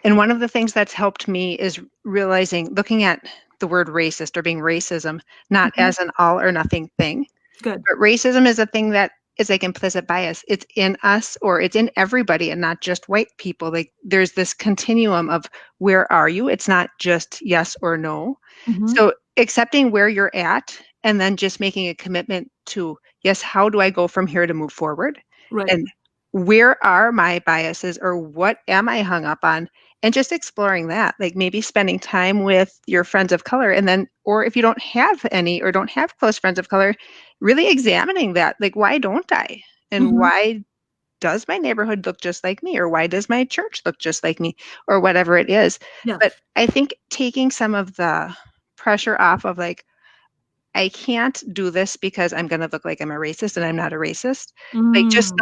And one of the things that's helped me is looking at the word racist or being racism, not as an all or nothing thing. Good. But racism is a thing that is like implicit bias. It's in us, or it's in everybody, and not just white people. Like there's this continuum of where are you? It's not just yes or no. So accepting where you're at and then just making a commitment to, yes, how do I go from here to move forward? Right. And where are my biases, or what am I hung up on? And just exploring that, like maybe spending time with your friends of color, and then, or if you don't have any or don't have close friends of color, really examining that, like, why don't I? And why does my neighborhood look just like me? Or why does my church look just like me? Or whatever it is. Yeah. But I think taking some of the pressure off of like, I can't do this because I'm going to look like I'm a racist, and I'm not a racist. Like, just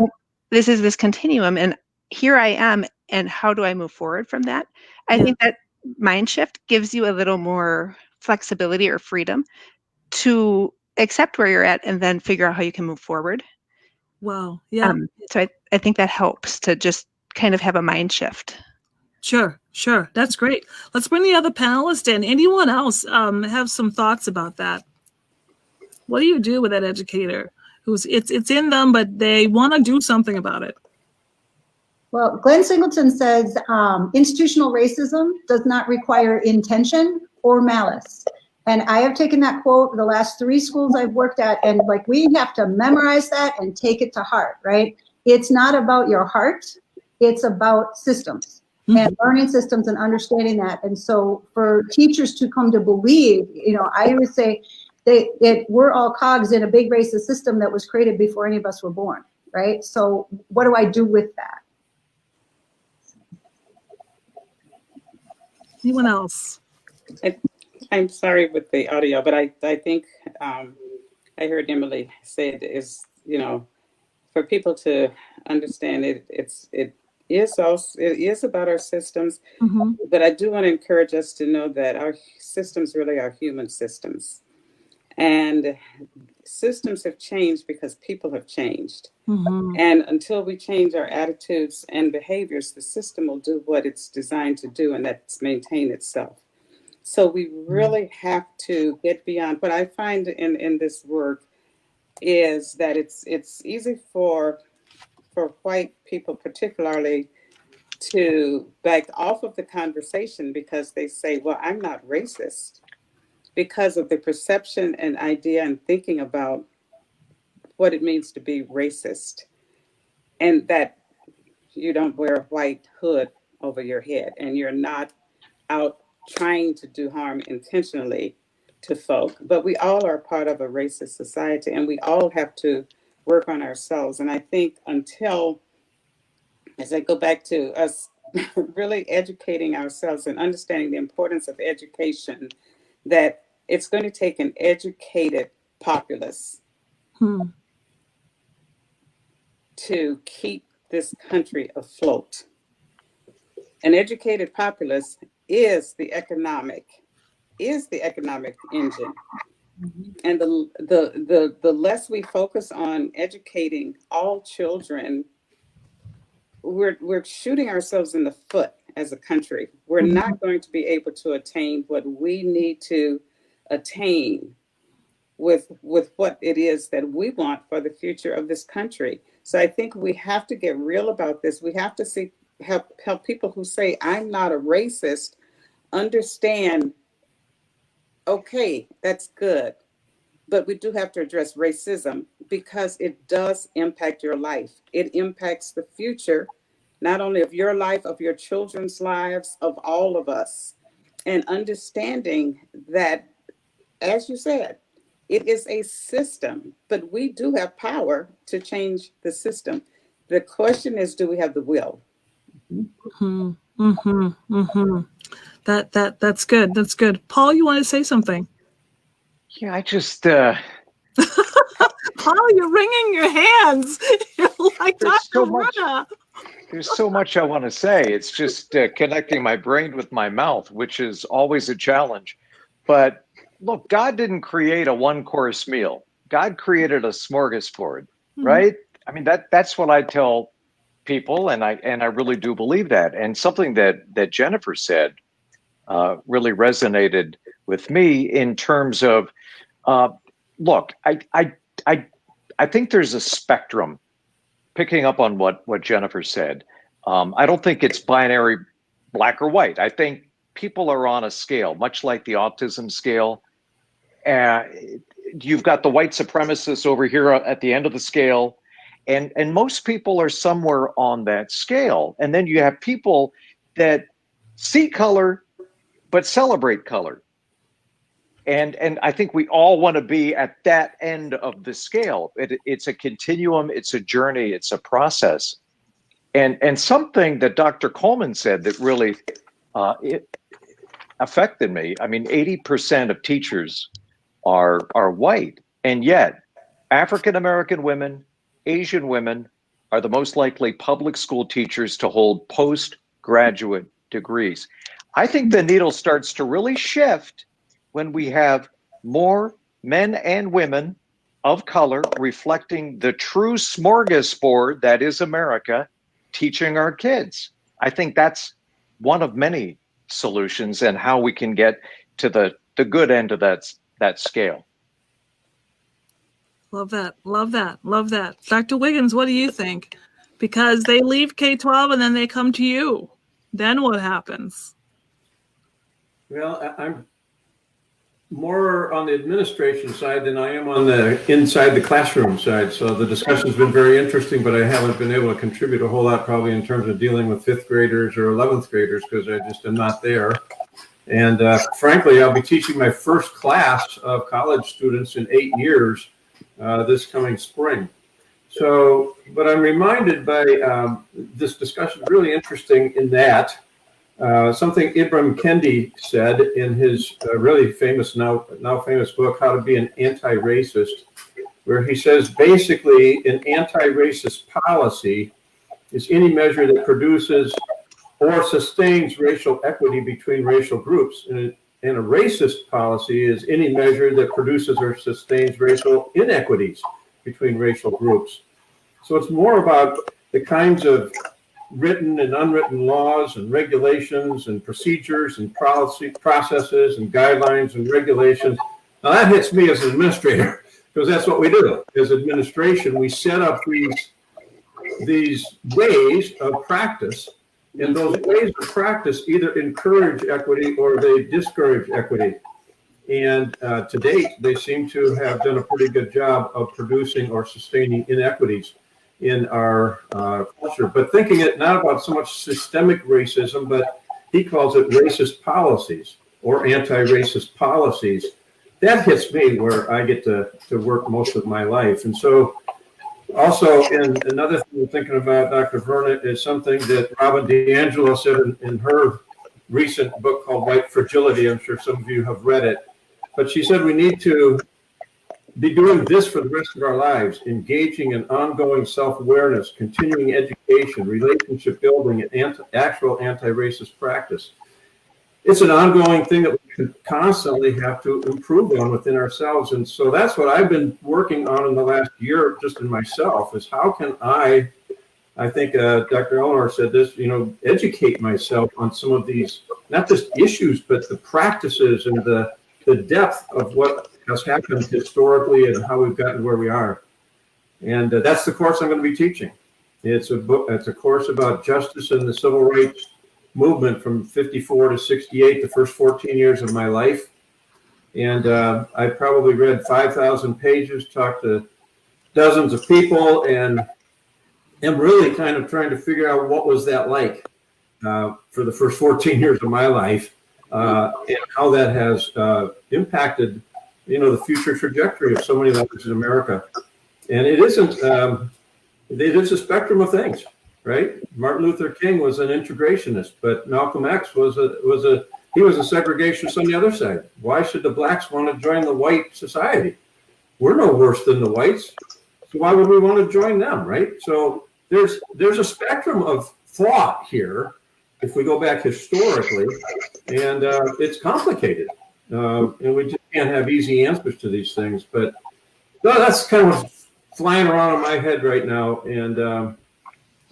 this is this continuum, and here I am, and how do I move forward from that? I think that mind shift gives you a little more flexibility or freedom to accept where you're at and then figure out how you can move forward. Wow. Yeah. So I think that helps to just kind of have a mind shift. Sure. That's great. Let's bring the other panelists in. Anyone else have some thoughts about that? What do you do with that educator who's it's in them, but they want to do something about it? Well, Glenn Singleton says institutional racism does not require intention or malice. And I have taken that quote the last 3 schools I've worked at, and like we have to memorize that and take it to heart, right? It's not about your heart, it's about systems and learning systems and understanding that. And so for teachers to come to believe, I would say we're all cogs in a big racist system that was created before any of us were born, right? So what do I do with that? Anyone else? I'm sorry with the audio, but I think I heard Emily say it is, for people to understand it, it is about our systems, but I do want to encourage us to know that our systems really are human systems. And systems have changed because people have changed. And until we change our attitudes and behaviors, the system will do what it's designed to do, and that's maintain itself. So we really have to get beyond. What I find in this work is that it's easy for white people particularly to back off of the conversation because they say, well, I'm not racist, because of the perception and idea and thinking about what it means to be racist, and that you don't wear a white hood over your head and you're not out trying to do harm intentionally to folk. But we all are part of a racist society, and we all have to work on ourselves. And I think until, as I go back to us really educating ourselves and understanding the importance of education, that it's going to take an educated populace to keep this country afloat. An educated populace is the economic engine. And the less we focus on educating all children, we're shooting ourselves in the foot as a country. We're not going to be able to attain what we need to attain with what it is that we want for the future of this country. So I think we have to get real about this. We have to help people who say, I'm not a racist, understand, okay, that's good. But we do have to address racism because it does impact your life. It impacts the future, not only of your life, of your children's lives, of all of us. And understanding that, as you said, it is a system, but we do have power to change the system. The question is, do we have the will? That's good. That's good. Paul, you want to say something? Yeah, I just Paul, you're wringing your hands. You're like Dr. Verna. There's so much I want to say. It's just connecting my brain with my mouth, which is always a challenge. But look, God didn't create a one-course meal. God created a smorgasbord, right? I mean, that's what I tell people, and I really do believe that. And something that Jennifer said really resonated with me in terms of, look, I think there's a spectrum. Picking up on what Jennifer said, I don't think it's binary black or white. I think people are on a scale, much like the autism scale. You've got the white supremacists over here at the end of the scale, and most people are somewhere on that scale. And then you have people that see color but celebrate color. And I think we all want to be at that end of the scale. It's a continuum, it's a journey, it's a process. And something that Dr. Coleman said that really it affected me. I mean, 80% of teachers are white, and yet African-American women, Asian women are the most likely public school teachers to hold postgraduate degrees. I think the needle starts to really shift when we have more men and women of color reflecting the true smorgasbord that is America, teaching our kids. I think that's one of many solutions and how we can get to the good end of that scale. Love that. Love that. Love that. Dr. Wiggins, what do you think? Because they leave K-12 and then they come to you. Then what happens? Well, I'm more on the administration side than I am on the inside the classroom side. So the discussion's been very interesting, but I haven't been able to contribute a whole lot probably in terms of dealing with 5th graders or 11th graders because I just am not there. And frankly, I'll be teaching my first class of college students in 8 years this coming spring. So, but I'm reminded by this discussion really interesting in that something Ibram Kendi said in his really famous, now famous book, How to Be an Anti-Racist. where he says basically an anti-racist policy is any measure that produces or sustains racial equity between racial groups. And a racist policy is any measure that produces or sustains racial inequities between racial groups. So it's more about the kinds of written and unwritten laws and regulations and procedures and policy processes and guidelines and regulations. Now that hits me as an administrator, because that's what we do. As administration, we set up these ways of practice, and those ways of practice either encourage equity or they discourage equity. And to date, they seem to have done a pretty good job of producing or sustaining inequities in our culture. But thinking it not about so much systemic racism, but he calls it racist policies or anti-racist policies. That hits me where I get to work most of my life. And so also, and another thing we're thinking about, Dr. Verna, is something that Robin DiAngelo said in her recent book called White Fragility. I'm sure some of you have read it. But she said we need to be doing this for the rest of our lives, engaging in ongoing self-awareness, continuing education, relationship building, and actual anti-racist practice. It's an ongoing thing that we constantly have to improve on within ourselves. And so that's what I've been working on in the last year, just in myself, is how can I think Dr. Eleanor said this, educate myself on some of these, not just issues, but the practices and the depth of what has happened historically and how we've gotten where we are. And that's the course I'm going to be teaching. It's a course about justice and the civil rights movement from 54 to 68, the first 14 years of my life. And I probably read 5,000 pages, talked to dozens of people, and am really kind of trying to figure out what was that like for the first 14 years of my life, and how that has impacted the future trajectory of so many lives in America. And it isn't, it is a spectrum of things, right? Martin Luther King was an integrationist, but Malcolm X was a segregationist on the other side. Why should the blacks want to join the white society? We're no worse than the whites, so why would we want to join them, right? So there's a spectrum of thought here, if we go back historically, and it's complicated. And we just can't have easy answers to these things. But no, that's kind of what's flying around in my head right now. And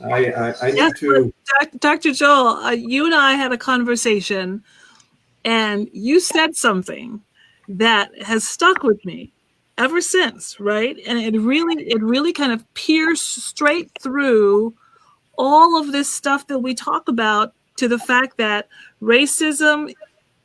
I need to. Dr. Joel, you and I had a conversation, and you said something that has stuck with me ever since, right? And it really kind of pierced straight through all of this stuff that we talk about, to the fact that racism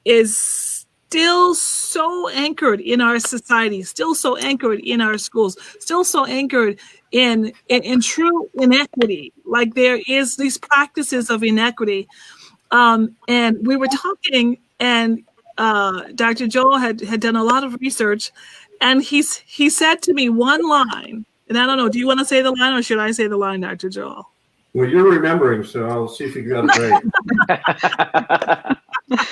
is still so anchored in our society, still so anchored in our schools, still so anchored in true inequity. Like there is these practices of inequity. And we were talking, and Dr. Joel had done a lot of research, and he said to me one line, and I don't know, do you want to say the line or should I say the line, Dr. Joel? Well, you're remembering, so I'll see if you got it right.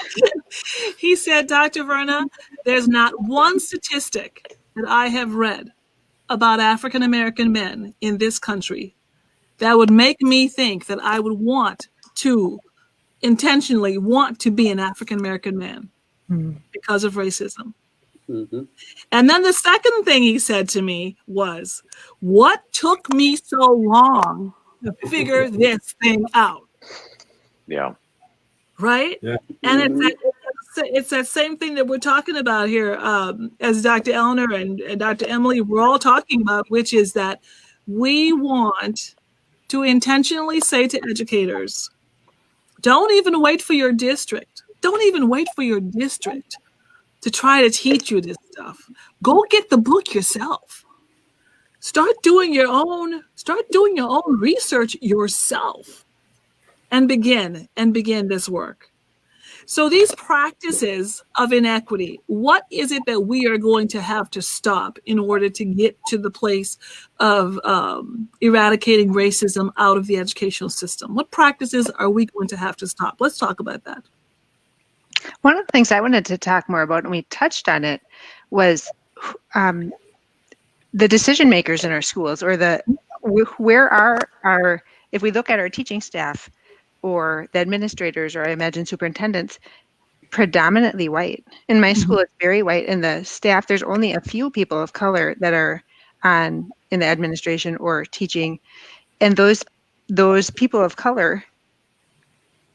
He said, Dr. Verna, there's not one statistic that I have read about African-American men in this country that would make me think that I would intentionally want to be an African-American man because of racism. Mm-hmm. And then the second thing he said to me was, what took me so long to figure this thing out? Yeah. Right? Yeah. And it's that same thing that we're talking about here, as Dr. Eleanor and Dr. Emily, we're all talking about, which is that we want to intentionally say to educators, don't even wait for your district. Don't even wait for your district to try to teach you this stuff. Go get the book yourself. Start doing your own research yourself and begin this work. So these practices of inequity, what is it that we are going to have to stop in order to get to the place of eradicating racism out of the educational system? What practices are we going to have to stop? Let's talk about that. One of the things I wanted to talk more about, and we touched on it, was the decision makers in our schools, or where are our, if we look at our teaching staff or the administrators, or I imagine superintendents, predominantly white. In my school, it's very white. In the staff, there's only a few people of color that are in the administration or teaching. And those people of color,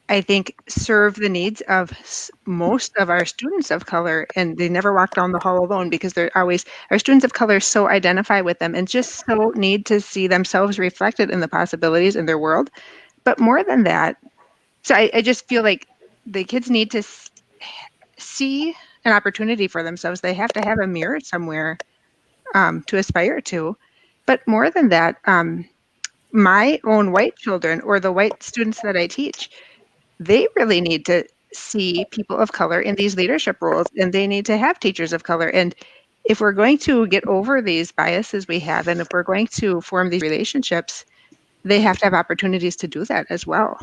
I think, serve the needs of most of our students of color, and they never walk down the hall alone, because they're always, our students of color so identify with them and just so need to see themselves reflected in the possibilities in their world. But more than that, so I just feel like the kids need to see an opportunity for themselves. They have to have a mirror somewhere to aspire to. But more than that, my own white children, or the white students that I teach, they really need to see people of color in these leadership roles, and they need to have teachers of color. And if we're going to get over these biases we have, and if we're going to form these relationships, they have to have opportunities to do that as well.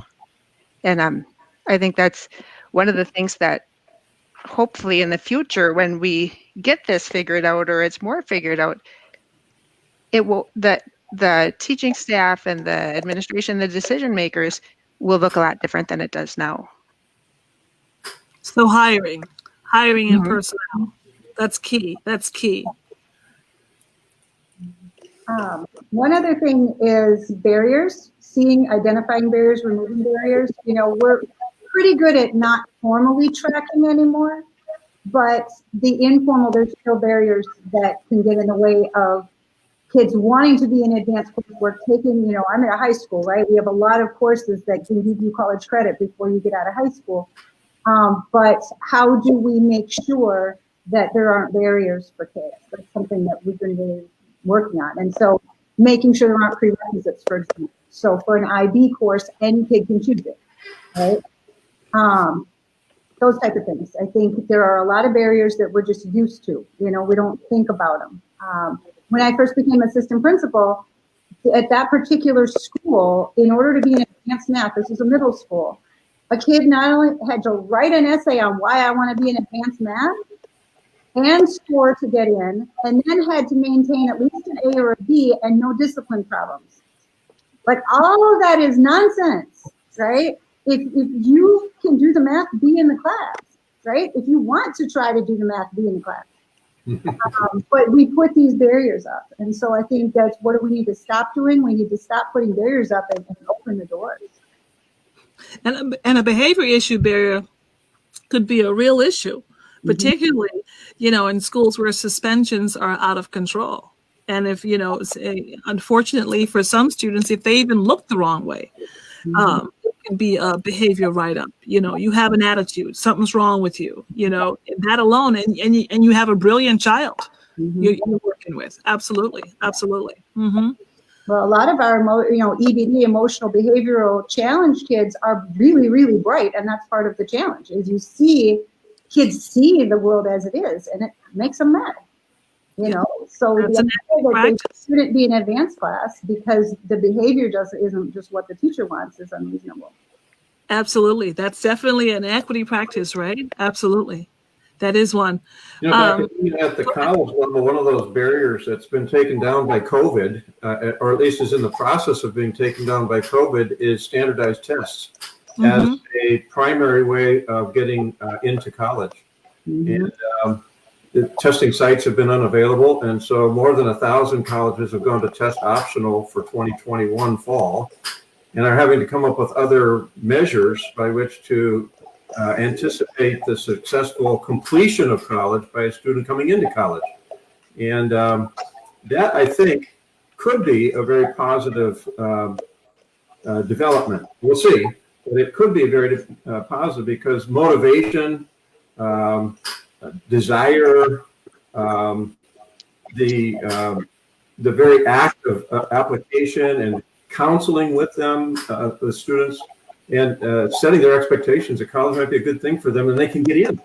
And I think that's one of the things that hopefully in the future, when we get this figured out, or it's more figured out, it will, the teaching staff and the administration, the decision makers, will look a lot different than it does now. So hiring and personnel, that's key. That's key. One other thing is barriers, identifying barriers, removing barriers. You know, we're pretty good at not formally tracking anymore, but the informal, there's still barriers that can get in the way of kids wanting to be in advanced coursework, taking, you know, I'm at a high school, right? We have a lot of courses that can give you college credit before you get out of high school. But how do we make sure that there aren't barriers for kids? That's something that we've been really working on. And so making sure there aren't prerequisites, for example. So for an IB course, any kid can choose it, right? Those type of things. I think there are a lot of barriers that we're just used to. You know, we don't think about them. When I first became assistant principal at that particular school, in order to be in advanced math, this was a middle school, a kid not only had to write an essay on why I want to be in advanced math and score to get in, and then had to maintain at least an A or a B and no discipline problems. Like, all of that is nonsense, right? If you can do the math, be in the class, right? If you want to try to do the math, be in the class. But we put these barriers up. And so I think that's what do we need to stop doing? We need to stop putting barriers up and open the doors. And a behavior issue barrier could be a real issue, particularly, you know, in schools where suspensions are out of control. And if, you know, unfortunately for some students, if they even look the wrong way, it can be a behavior write-up. You know, you have an attitude, something's wrong with you, you know, that alone, and you have a brilliant child you're working with. Absolutely. Absolutely. Well, a lot of our, EBD, emotional behavioral challenge kids are really, really bright. And that's part of the challenge, is you see kids see the world as it is, and it makes them mad. You know, so the student be in advanced class because the behavior isn't just what the teacher wants is unreasonable. Absolutely. That's definitely an equity practice, right? Absolutely. That is one. You know, at the college level, one of those barriers that's been taken down by COVID, or at least is in the process of being taken down by COVID, is standardized tests as a primary way of getting into college. And the testing sites have been unavailable, and so more than 1,000 colleges have gone to test optional for 2021 fall, and are having to come up with other measures by which to anticipate the successful completion of college by a student coming into college. And that, I think, could be a very positive development. We'll see, but it could be very positive, because motivation, desire, the very act of application and counseling with them, the students, and setting their expectations that college might be a good thing for them and they can get in,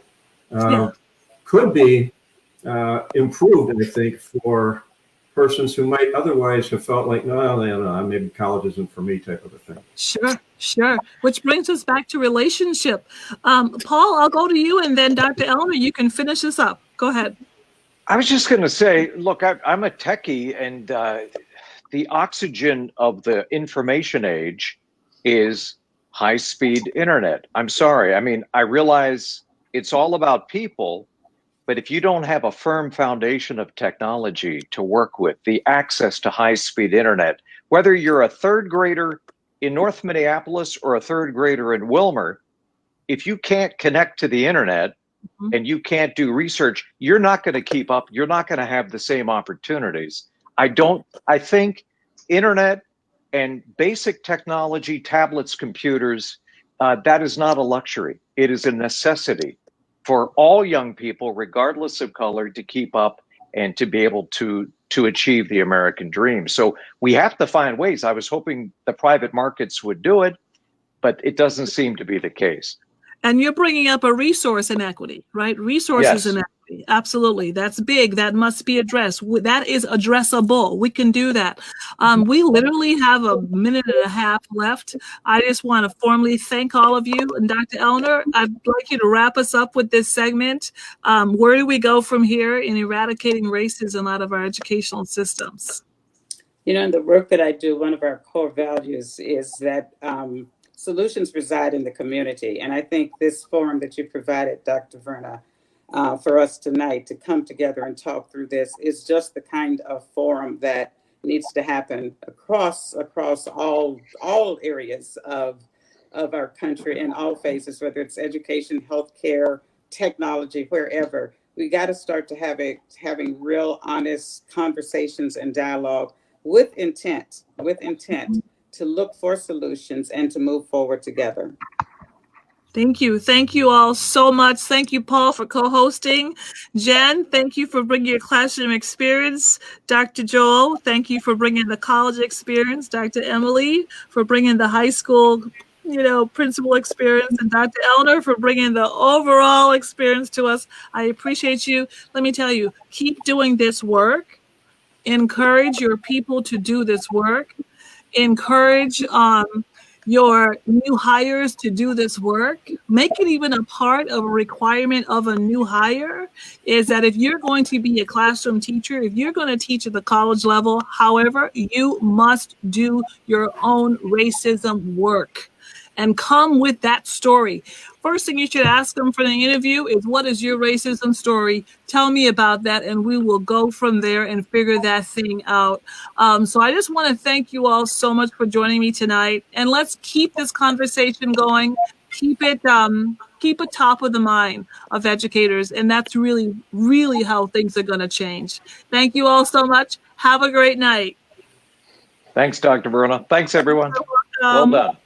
could be improved, I think, for persons who might otherwise have felt like, no, maybe college isn't for me, type of a thing. Sure. Which brings us back to relationship. Paul, I'll go to you, and then Dr. Elmer, you can finish this up. Go ahead. I was just going to say, look, I'm a techie, and the oxygen of the information age is high-speed internet. I'm sorry. I mean, I realize it's all about people, but if you don't have a firm foundation of technology to work with, the access to high-speed internet, whether you're a third grader in North Minneapolis or a third grader in Wilmer, if you can't connect to the internet, and you can't do research, you're not going to keep up. You're not going to have the same opportunities. I think internet and basic technology, tablets, computers, that is not a luxury. It is a necessity for all young people, regardless of color, to keep up and to be able to achieve the American dream. So we have to find ways. I was hoping the private markets would do it, but it doesn't seem to be the case. And you're bringing up a resource inequity, right? Resources inequity. Absolutely. That's big. That must be addressed. That is addressable. We can do that. We literally have a minute and a half left. I just want to formally thank all of you. And Dr. Ellner, I'd like you to wrap us up with this segment. Where do we go from here in eradicating racism out of our educational systems? You know, in the work that I do, one of our core values is that solutions reside in the community. And I think this forum that you provided, Dr. Verna, for us tonight to come together and talk through this is just the kind of forum that needs to happen across all areas of our country in all phases, whether it's education, healthcare, technology, wherever. We got to start to having real honest conversations and dialogue with intent to look for solutions and to move forward together. Thank you. Thank you all so much. Thank you, Paul, for co-hosting. Jen, thank you for bringing your classroom experience. Dr. Joel, thank you for bringing the college experience. Dr. Emily, for bringing the high school, principal experience. And Dr. Ellner, for bringing the overall experience to us. I appreciate you. Let me tell you, keep doing this work. Encourage your people to do this work. Encourage your new hires to do this work. Make it even a part of a requirement of a new hire is that if you're going to be a classroom teacher, if you're going to teach at the college level, however, you must do your own racism work and come with that story. First thing you should ask them for the interview is, what is your racism story? Tell me about that, and we will go from there and figure that thing out. So I just want to thank you all so much for joining me tonight, and let's keep this conversation going. Keep it top of the mind of educators, and that's really, really how things are going to change. Thank you all so much. Have a great night. Thanks, Dr. Verna. Thanks, everyone. Well done.